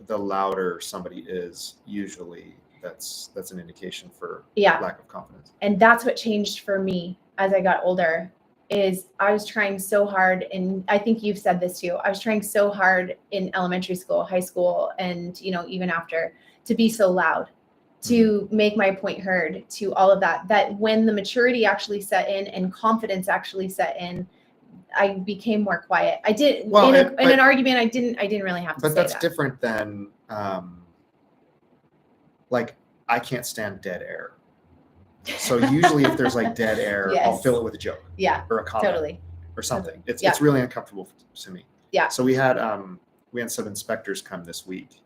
Speaker 2: The louder somebody is, usually that's an indication for lack of confidence.
Speaker 1: And that's what changed for me as I got older. Is I was trying so hard, and I think you've said this too, I was trying so hard in elementary school, high school, and even after, to be so loud, to make my point heard, to all of that when the maturity actually set in and confidence actually set in, I became more quiet. I did in an argument, I didn't really have to say that. But
Speaker 2: that's different than like, I can't stand dead air. So usually if there's like dead air, I'll fill it with a joke.
Speaker 1: Yeah.
Speaker 2: Or a comment. Or something. It's really uncomfortable to me.
Speaker 1: Yeah.
Speaker 2: So we had some inspectors come this week,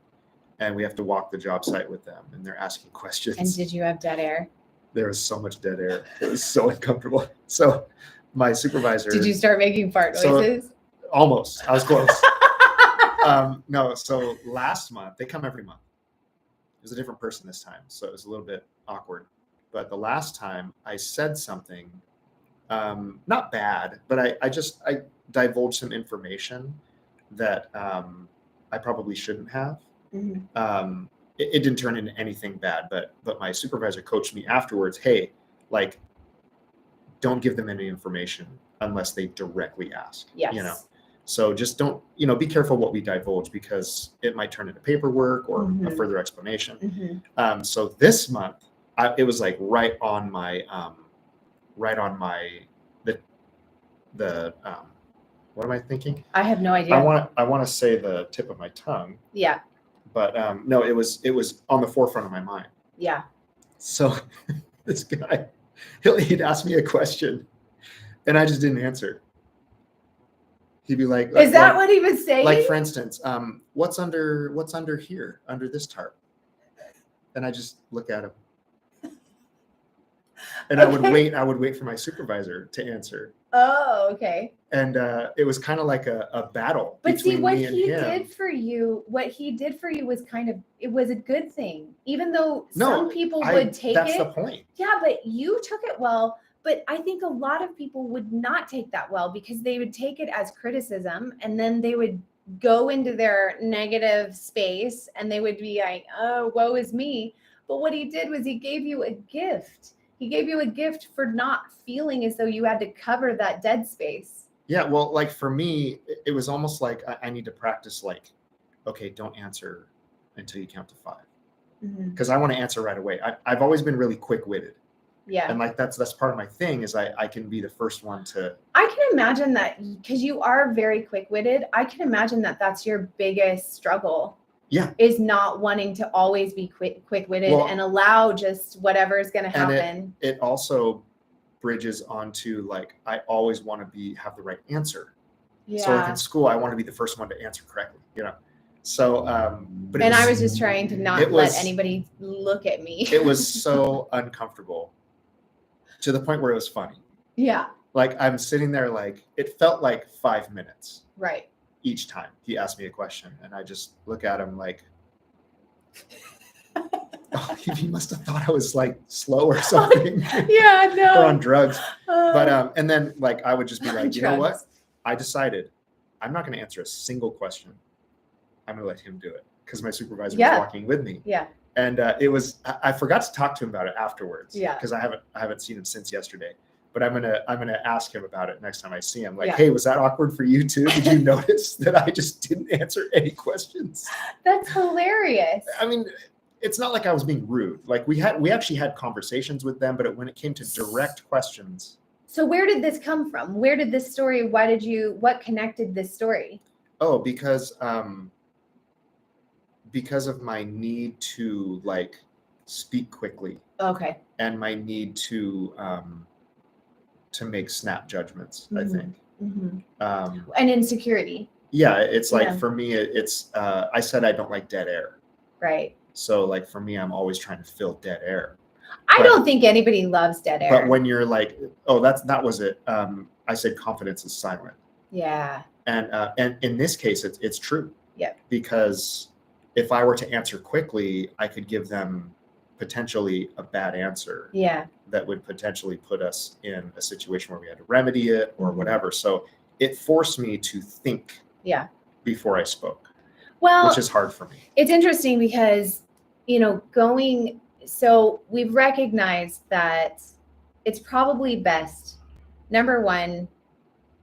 Speaker 2: and we have to walk the job site with them, and they're asking questions.
Speaker 1: And did you have dead air?
Speaker 2: There was so much dead air. It was so uncomfortable. So my supervisor.
Speaker 1: Did you start making fart noises?
Speaker 2: Almost. I was close. No. So last month, they come every month. It was a different person this time, so it was a little bit awkward. But the last time I said something, not bad, but I divulged some information that I probably shouldn't have. Mm-hmm. It didn't turn into anything bad, but my supervisor coached me afterwards. Hey, like, don't give them any information unless they directly ask.
Speaker 1: Yes.
Speaker 2: So just don't, be careful what we divulge, because it might turn into paperwork or a further explanation. Mm-hmm. So this month, it was like right on my the what am I thinking?
Speaker 1: I have no idea.
Speaker 2: I want to say the tip of my tongue.
Speaker 1: Yeah.
Speaker 2: But no, it was on the forefront of my mind.
Speaker 1: Yeah.
Speaker 2: So this guy, he'd ask me a question, and I just didn't answer. He'd be like,
Speaker 1: "Is that what he was saying?"
Speaker 2: Like, for instance, what's under here, under this tarp? And I just look at him. And okay. I would wait for my supervisor to answer.
Speaker 1: Oh, okay.
Speaker 2: And it was kind of like a battle.
Speaker 1: But see, what he did for you was it was a good thing. Even though some people would take it.
Speaker 2: That's the point.
Speaker 1: Yeah, but you took it well. But I think a lot of people would not take that well, because they would take it as criticism, and then they would go into their negative space, and they would be like, "Oh, woe is me." But what he did was he gave you a gift. He gave you a gift for not feeling as though you had to cover that dead space.
Speaker 2: Yeah, well, like for me, it was almost like I need to practice, like, okay, don't answer until you count to 5. Because I want to answer right away. I've always been really quick-witted.
Speaker 1: Yeah.
Speaker 2: And like that's part of my thing, is I can be the first one to.
Speaker 1: I can imagine that, because you are very quick-witted. I can imagine that that's your biggest struggle.
Speaker 2: Yeah.
Speaker 1: Is not wanting to always be quick-witted and allow just whatever is going to happen.
Speaker 2: It also bridges onto, like, I always want to have the right answer. Yeah. So like in school, I want to be the first one to answer correctly, So, but
Speaker 1: I was just trying to not let anybody look at me.
Speaker 2: It was so uncomfortable, to the point where it was funny.
Speaker 1: Yeah.
Speaker 2: Like, I'm sitting there, like, it felt like 5 minutes.
Speaker 1: Right.
Speaker 2: Each time he asked me a question, and I just look at him like, oh, he must have thought I was like slow or something.
Speaker 1: Yeah, no.
Speaker 2: Or on drugs. But and then, like, I would just be like, you know what? I decided I'm not going to answer a single question. I'm going to let him do it, because my supervisor was walking with me.
Speaker 1: Yeah.
Speaker 2: And I forgot to talk to him about it afterwards.
Speaker 1: Yeah.
Speaker 2: Because I haven't seen him since yesterday. But I'm gonna ask him about it next time I see him. Like, hey, was that awkward for you too? Did you notice that I just didn't answer any questions?
Speaker 1: That's hilarious.
Speaker 2: I mean, it's not like I was being rude. Like, we actually had conversations with them, but when it came to direct questions.
Speaker 1: So where did this come from? Where did this story? What connected this story?
Speaker 2: Oh, because of my need to, like, speak quickly.
Speaker 1: Okay.
Speaker 2: And my need to make snap judgments, I think. Mm-hmm.
Speaker 1: And insecurity.
Speaker 2: Yeah, it's like, for me, it's I said I don't like dead air.
Speaker 1: Right.
Speaker 2: So, like, for me, I'm always trying to fill dead air.
Speaker 1: I don't think anybody loves dead air.
Speaker 2: But when you're like, oh, that was it. I said confidence is silent.
Speaker 1: Yeah.
Speaker 2: And in this case, it's true.
Speaker 1: Yeah.
Speaker 2: Because if I were to answer quickly, I could give them potentially a bad answer.
Speaker 1: Yeah.
Speaker 2: That would potentially put us in a situation where we had to remedy it or whatever. So it forced me to think.
Speaker 1: Yeah.
Speaker 2: Before I spoke.
Speaker 1: Well,
Speaker 2: which is hard for me.
Speaker 1: It's interesting because, so we've recognized that it's probably best, number one,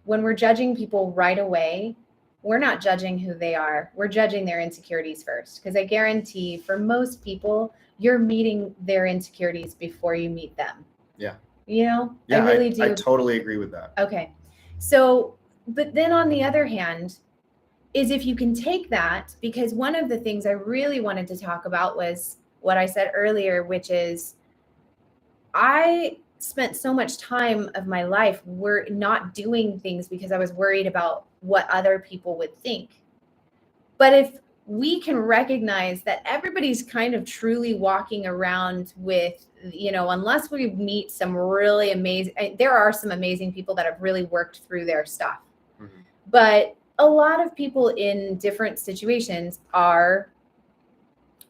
Speaker 1: when we're judging people right away, we're not judging who they are. We're judging their insecurities first. Because I guarantee for most people, you're meeting their insecurities before you meet them.
Speaker 2: Yeah.
Speaker 1: Yeah,
Speaker 2: I
Speaker 1: really do.
Speaker 2: I totally agree with that.
Speaker 1: Okay. So, but then on the other hand, is if you can take that, because one of the things I really wanted to talk about was what I said earlier, which is I spent so much time of my life not doing things because I was worried about what other people would think. But if we can recognize that everybody's kind of truly walking around with, unless we meet some really amazing, there are some amazing people that have really worked through their stuff. Mm-hmm. But a lot of people in different situations are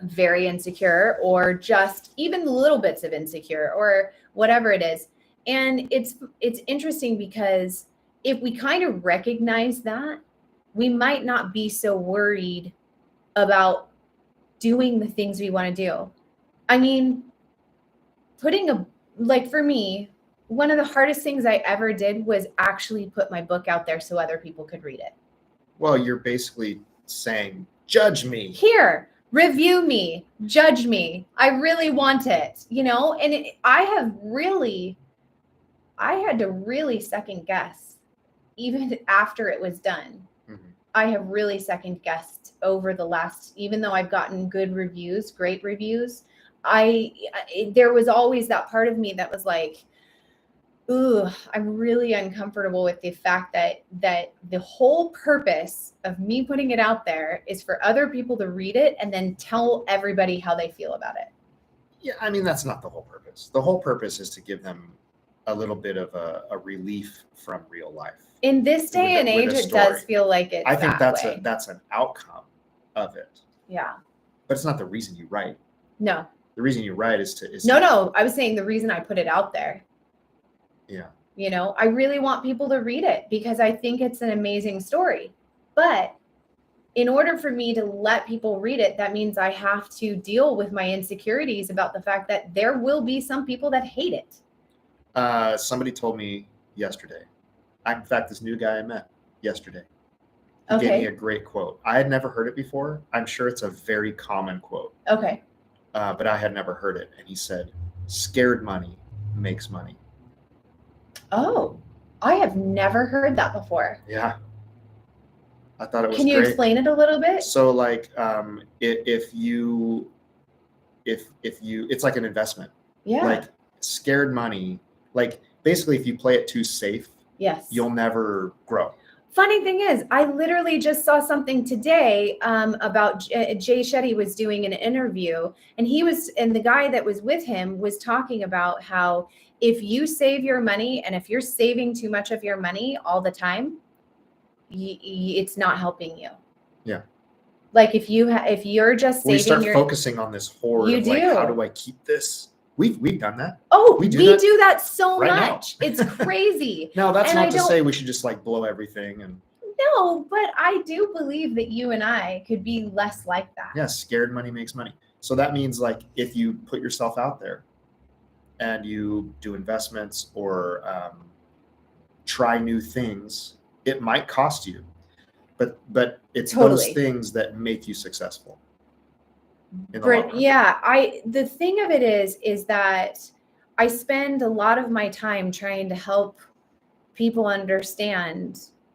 Speaker 1: very insecure, or just even little bits of insecure, or whatever it is. And it's interesting because if we kind of recognize that, we might not be so worried about doing the things we want to do. I mean, for me, one of the hardest things I ever did was actually put my book out there so other people could read it.
Speaker 2: Well, you're basically saying, judge me.
Speaker 1: Here, review me, judge me. I really want it, and I had to really second guess even after it was done. Mm-hmm. I have really second guessed over the last, even though I've gotten good reviews, great reviews, there was always that part of me that was like, ooh, I'm really uncomfortable with the fact that the whole purpose of me putting it out there is for other people to read it and then tell everybody how they feel about it.
Speaker 2: Yeah, I mean, that's not the whole purpose. The whole purpose is to give them a little bit of a relief from real life.
Speaker 1: In this day and age, it does feel like it's
Speaker 2: I think that's an outcome of it.
Speaker 1: Yeah.
Speaker 2: But it's not the reason you write.
Speaker 1: No.
Speaker 2: The reason you write is to...
Speaker 1: No, I was saying the reason I put it out there.
Speaker 2: Yeah.
Speaker 1: I really want people to read it because I think it's an amazing story. But in order for me to let people read it, that means I have to deal with my insecurities about the fact that there will be some people that hate it.
Speaker 2: Somebody told me yesterday. In fact, this new guy I met yesterday. He gave me a great quote. I had never heard it before. I'm sure it's a very common quote.
Speaker 1: Okay.
Speaker 2: But I had never heard it. And he said, scared money makes money.
Speaker 1: Oh, I have never heard that before.
Speaker 2: Yeah. I thought it was
Speaker 1: Can you explain it a little bit?
Speaker 2: So like, if you, it's like an investment.
Speaker 1: Yeah.
Speaker 2: Like scared money, like basically if you play it too safe,
Speaker 1: yes,
Speaker 2: you'll never grow.
Speaker 1: Funny thing is, I literally just saw something today about Jay Shetty was doing an interview, and the guy that was with him was talking about how if you save your money and if you're saving too much of your money all the time, it's not helping you.
Speaker 2: Yeah.
Speaker 1: Like if you're just saving,
Speaker 2: you start focusing on this hoard of like, how do I keep this? We've done that.
Speaker 1: Oh, we do that so
Speaker 2: right
Speaker 1: much. Now. It's crazy.
Speaker 2: Now that's not to say we should just like blow everything and.
Speaker 1: No, but I do believe that you and I could be less like that.
Speaker 2: Yeah, scared money makes money. So that means like if you put yourself out there and you do investments or try new things, it might cost you, but it's those things that make you successful.
Speaker 1: Yeah, the thing of it is that I spend a lot of my time trying to help people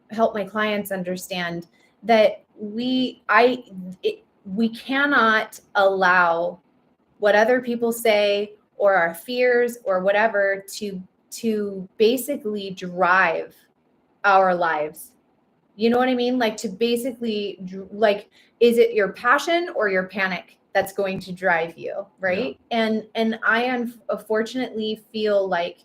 Speaker 1: help my clients understand that we cannot allow what other people say or our fears or whatever to basically drive our lives. You know what I mean? Like to basically is it your passion or your panic that's going to drive you, right? Yeah. And I unfortunately feel like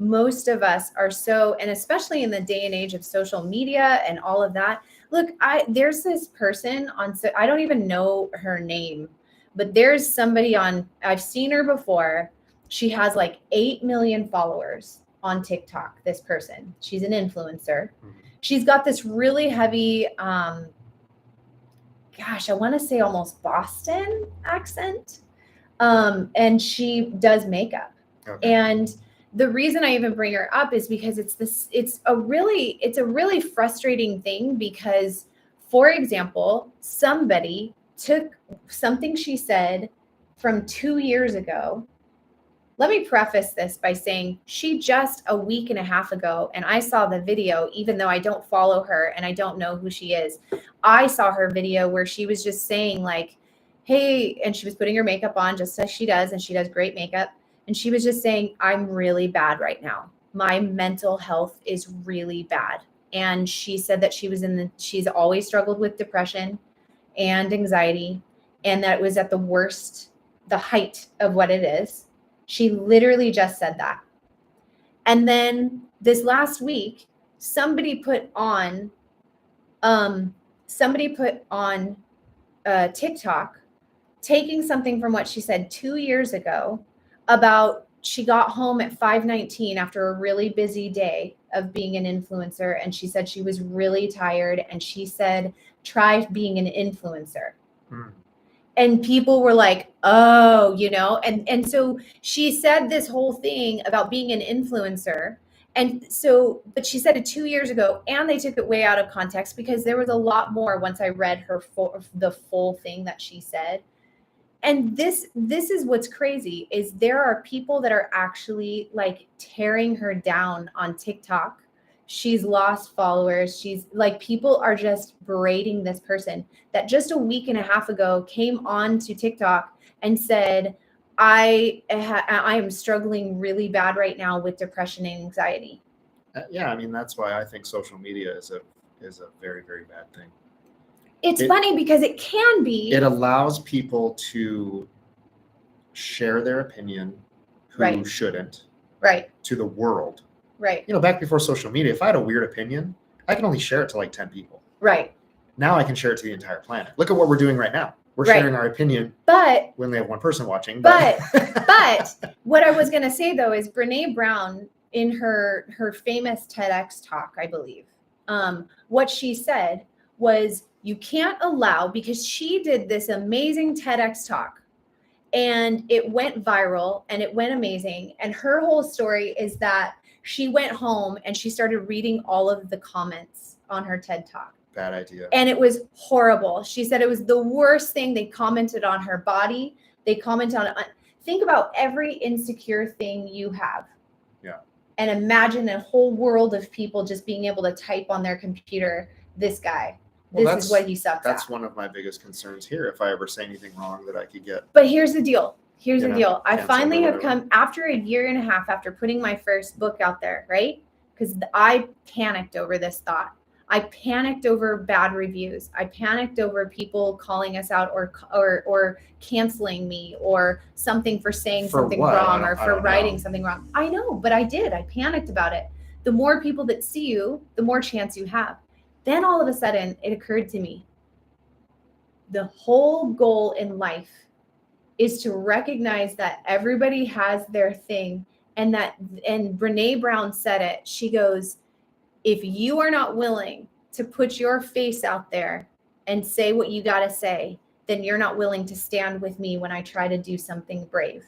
Speaker 1: most of us are so, and especially in the day and age of social media and all of that. Look, there's this person on, so I don't even know her name, but there's somebody on, I've seen her before. She has like 8 million followers on TikTok, this person. She's an influencer. She's got this really heavy, I want to say almost Boston accent. And she does makeup. Okay. And the reason I even bring her up is because it's a really frustrating thing because, for example, somebody took something she said from 2 years ago. Let me preface this by saying she just a week and a half ago, and I saw the video, even though I don't follow her and I don't know who she is. I saw her video where she was just saying like, hey, and she was putting her makeup on just as she does, and she does great makeup. And she was just saying, I'm really bad right now. My mental health is really bad. And she said that she's always struggled with depression and anxiety, and that it was at the worst, the height of what it is. She literally just said that. And then this last week, somebody put on TikTok, taking something from what she said 2 years ago about she got home at 5:19 after a really busy day of being an influencer. And she said she was really tired. And she said, try being an influencer. And people were like, oh, and so she said this whole thing about being an influencer. And so, but she said it 2 years ago, and they took it way out of context because there was a lot more once I read the full thing that she said. And this is what's crazy is there are people that are actually like tearing her down on TikTok. She's lost followers. She's like, people are just berating this person that just a week and a half ago came on to TikTok and said, I am struggling really bad right now with depression and anxiety.
Speaker 2: Yeah, I mean, that's why I think social media is a very, very bad thing.
Speaker 1: It's funny because it can be.
Speaker 2: It allows people to share their opinion who shouldn't.
Speaker 1: Right.
Speaker 2: To the world.
Speaker 1: Right.
Speaker 2: Back before social media, if I had a weird opinion, I can only share it to like 10 people.
Speaker 1: Right.
Speaker 2: Now I can share it to the entire planet. Look at what we're doing right now. We're sharing our opinion, but when they have one person watching.
Speaker 1: But what I was going to say though is Brene Brown in her famous TEDx talk, I believe, what she said was you can't allow, because she did this amazing TEDx talk and it went viral and it went amazing. And her whole story is that she went home and she started reading all of the comments on her TED talk.
Speaker 2: Bad idea.
Speaker 1: And it was horrible. She said it was the worst thing. They commented on her body. They commented on, think about every insecure thing you have.
Speaker 2: Yeah.
Speaker 1: And imagine a whole world of people just being able to type on their computer, this guy.
Speaker 2: Well,
Speaker 1: this is what he sucks
Speaker 2: That's
Speaker 1: at.
Speaker 2: one of my biggest concerns here. If I ever say anything wrong that I could get.
Speaker 1: But here's the deal. I finally have come after a year and a half after putting my first book out there, right? Because I panicked over this thought. I panicked over bad reviews. I panicked over people calling us out or canceling me or something for saying something wrong or for writing something wrong. I know, but I did. I panicked about it. The more people that see you, the more chance you have. Then all of a sudden it occurred to me, the whole goal in life is to recognize that everybody has their thing, and Brene Brown said it. She goes, if you are not willing to put your face out there and say what you got to say, then you're not willing to stand with me when I try to do something brave.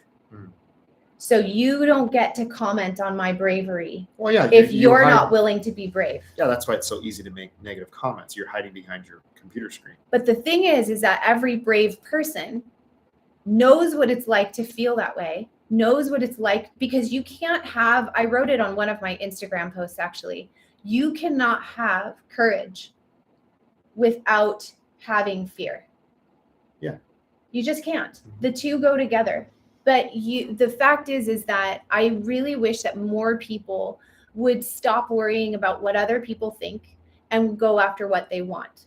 Speaker 1: So you don't get to comment on my bravery.
Speaker 2: Well, yeah,
Speaker 1: if you're not willing to be brave.
Speaker 2: Yeah, that's why it's so easy to make negative comments. You're hiding behind your computer screen.
Speaker 1: But the thing is that every brave person knows what it's like to feel that way, knows what it's like, because you can't have, I wrote it on one of my Instagram posts actually, you cannot have courage without having fear.
Speaker 2: Yeah.
Speaker 1: You just can't. The two go together. But the fact is that I really wish that more people would stop worrying about what other people think and go after what they want.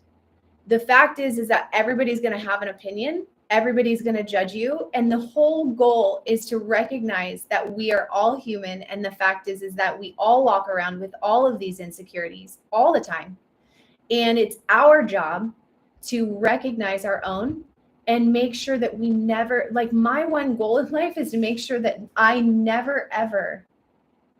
Speaker 1: The fact is that everybody's going to have an opinion, Everybody's going to judge you. And the whole goal is to recognize that we are all human. And the fact is that we all walk around with all of these insecurities all the time. And it's our job to recognize our own and make sure that we never, like, my one goal in life is to make sure that I never, ever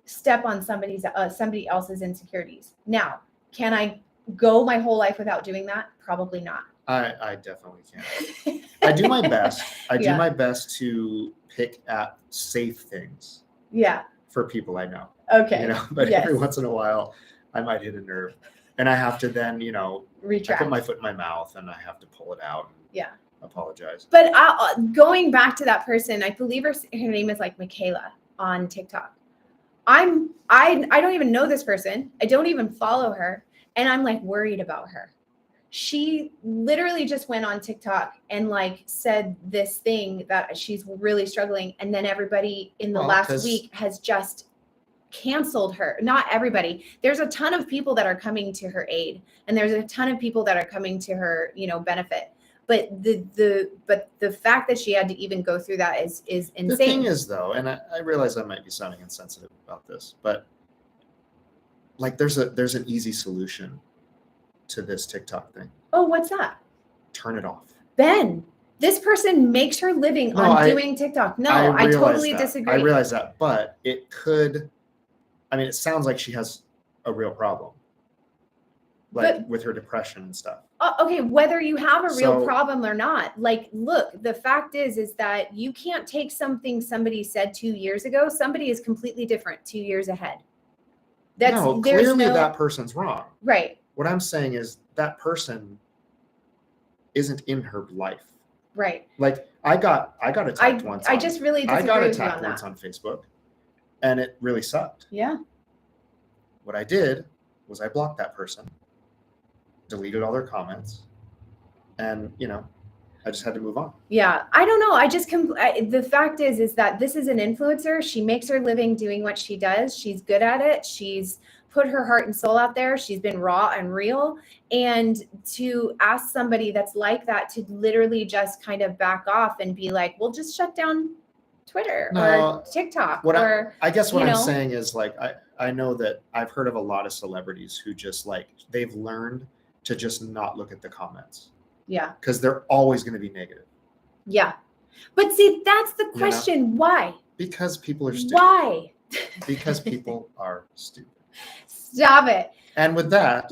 Speaker 1: step on somebody else's insecurities. Now, can I go my whole life without doing that? Probably not.
Speaker 2: I definitely can. I do my best. I do my best to pick at safe things.
Speaker 1: Yeah.
Speaker 2: For people I know.
Speaker 1: Okay.
Speaker 2: You know, but every once in a while I might hit a nerve and I have to then, you know,
Speaker 1: retract.
Speaker 2: I put my foot in my mouth and I have to pull it out. And apologize.
Speaker 1: But going back to that person, I believe her name is like Michaela on TikTok. I don't even know this person. I don't even follow her. And I'm like worried about her. She literally just went on TikTok and like said this thing that she's really struggling. And then everybody in the last week has just canceled her. Not everybody. There's a ton of people that are coming to her aid, and there's a ton of people that are coming to her, you know, benefit. But the fact that she had to even go through that is insane.
Speaker 2: The thing is, though, and I realize I might be sounding insensitive about this, but like there's an easy solution to this TikTok thing.
Speaker 1: Oh, what's that?
Speaker 2: Turn it off.
Speaker 1: Ben, this person makes her living doing TikTok. No, I totally disagree.
Speaker 2: I realize that, but it could, I mean, it sounds like she has a real problem. Like with her depression and stuff.
Speaker 1: Okay, whether you have a real problem or not, like, look, the fact is that you can't take something somebody said 2 years ago. Somebody is completely different 2 years ahead.
Speaker 2: Clearly that person's wrong.
Speaker 1: Right.
Speaker 2: What I'm saying is that person isn't in her life.
Speaker 1: Right.
Speaker 2: Like I got attacked once.
Speaker 1: I just really disagree with you on that.
Speaker 2: I got attacked once on Facebook, and it really sucked.
Speaker 1: Yeah.
Speaker 2: What I did was I blocked that person, deleted all their comments, and you know, I just had to move on.
Speaker 1: Yeah, I don't know. The fact is that this is an influencer. She makes her living doing what she does. She's good at it. She's put her heart and soul out there. She's been raw and real. And to ask somebody that's like that to literally just kind of back off and be like, well, just shut down Twitter or TikTok.
Speaker 2: I guess what I'm saying is like, I know that I've heard of a lot of celebrities who just like, they've learned to just not look at the comments.
Speaker 1: Yeah.
Speaker 2: Because they're always going to be negative.
Speaker 1: Yeah. But see, that's the question. You know? Why?
Speaker 2: Because people are stupid.
Speaker 1: Why?
Speaker 2: Because people are stupid.
Speaker 1: Stop it.
Speaker 2: And with that,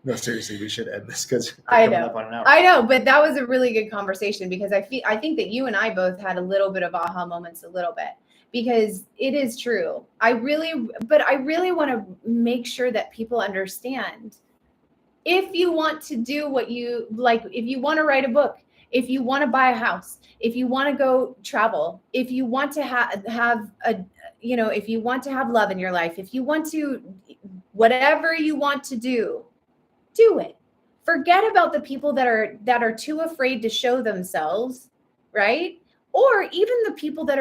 Speaker 2: no, seriously, we should end this because
Speaker 1: I know, but that was a really good conversation because I think that you and I both had a little bit of aha moments a little bit because it is true. I really want to make sure that people understand if you want to do what you like, if you want to write a book, if you want to buy a house, if you want to go travel, if you want to have a, you know, if you want to have love in your life, if you want to, whatever you want to do it. Forget about the people that are too afraid to show themselves, right? Or even the people that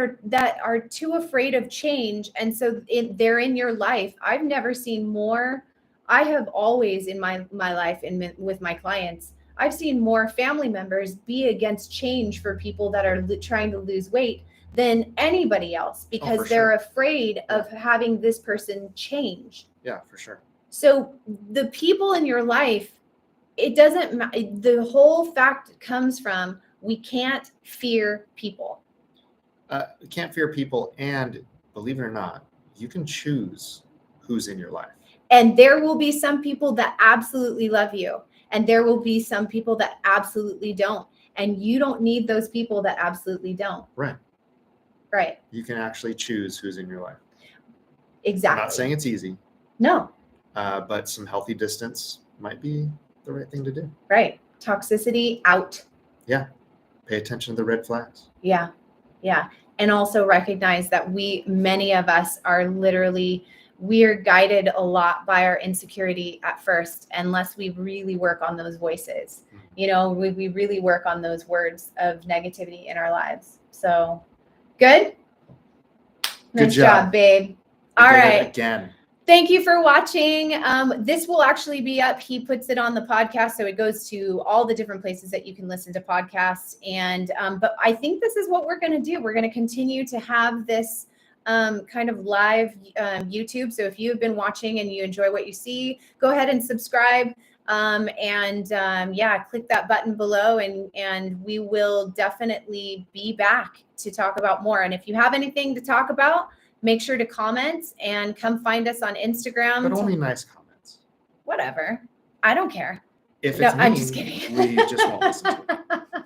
Speaker 1: are too afraid of change. And so they're in your life. I've never seen more. I have always in my life and with my clients, I've seen more family members be against change for people that are trying to lose weight than anybody else because they're afraid of having this person change.
Speaker 2: Yeah, for sure.
Speaker 1: So the people in your life, it doesn't matter. The whole fact comes from we can't fear people.
Speaker 2: Can't fear people. And believe it or not, you can choose who's in your life.
Speaker 1: And there will be some people that absolutely love you. And there will be some people that absolutely don't. And you don't need those people that absolutely don't.
Speaker 2: Right.
Speaker 1: Right.
Speaker 2: You can actually choose who's in your life.
Speaker 1: Exactly.
Speaker 2: I'm not saying it's easy.
Speaker 1: No.
Speaker 2: But some healthy distance might be the right thing to do.
Speaker 1: Right. Toxicity out.
Speaker 2: Yeah. Pay attention to the red flags.
Speaker 1: Yeah. Yeah. And also recognize that many of us are literally, we're guided a lot by our insecurity at first, unless we really work on those voices. Mm-hmm. You know, we really work on those words of negativity in our lives. So good. Nice job, babe. All right.
Speaker 2: Again.
Speaker 1: Thank you for watching. This will actually be up. He puts it on the podcast, so it goes to all the different places that you can listen to podcasts. And but I think this is what we're going to do. We're going to continue to have this kind of live YouTube. So if you have been watching and you enjoy what you see, go ahead and subscribe. Yeah, click that button below, and we will definitely be back to talk about more. And if you have anything to talk about, make sure to comment and come find us on Instagram.
Speaker 2: But only nice comments.
Speaker 1: Whatever. I don't care.
Speaker 2: If
Speaker 1: No,
Speaker 2: it's
Speaker 1: I'm
Speaker 2: mean,
Speaker 1: just kidding.
Speaker 2: we just won't listen to it.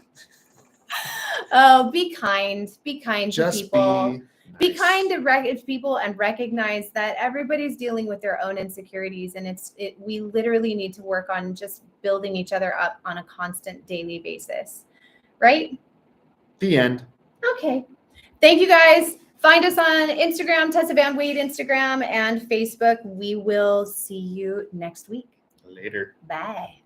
Speaker 1: Oh, be kind. Be kind
Speaker 2: Just
Speaker 1: to people. Be
Speaker 2: nice.
Speaker 1: kind to people and recognize that everybody's dealing with their own insecurities, and we literally need to work on just building each other up on a constant daily basis. Right?
Speaker 2: The end.
Speaker 1: Okay. Thank you guys. Find us on Instagram, Tessa Van Wade Instagram, and Facebook. We will see you next week.
Speaker 2: Later.
Speaker 1: Bye.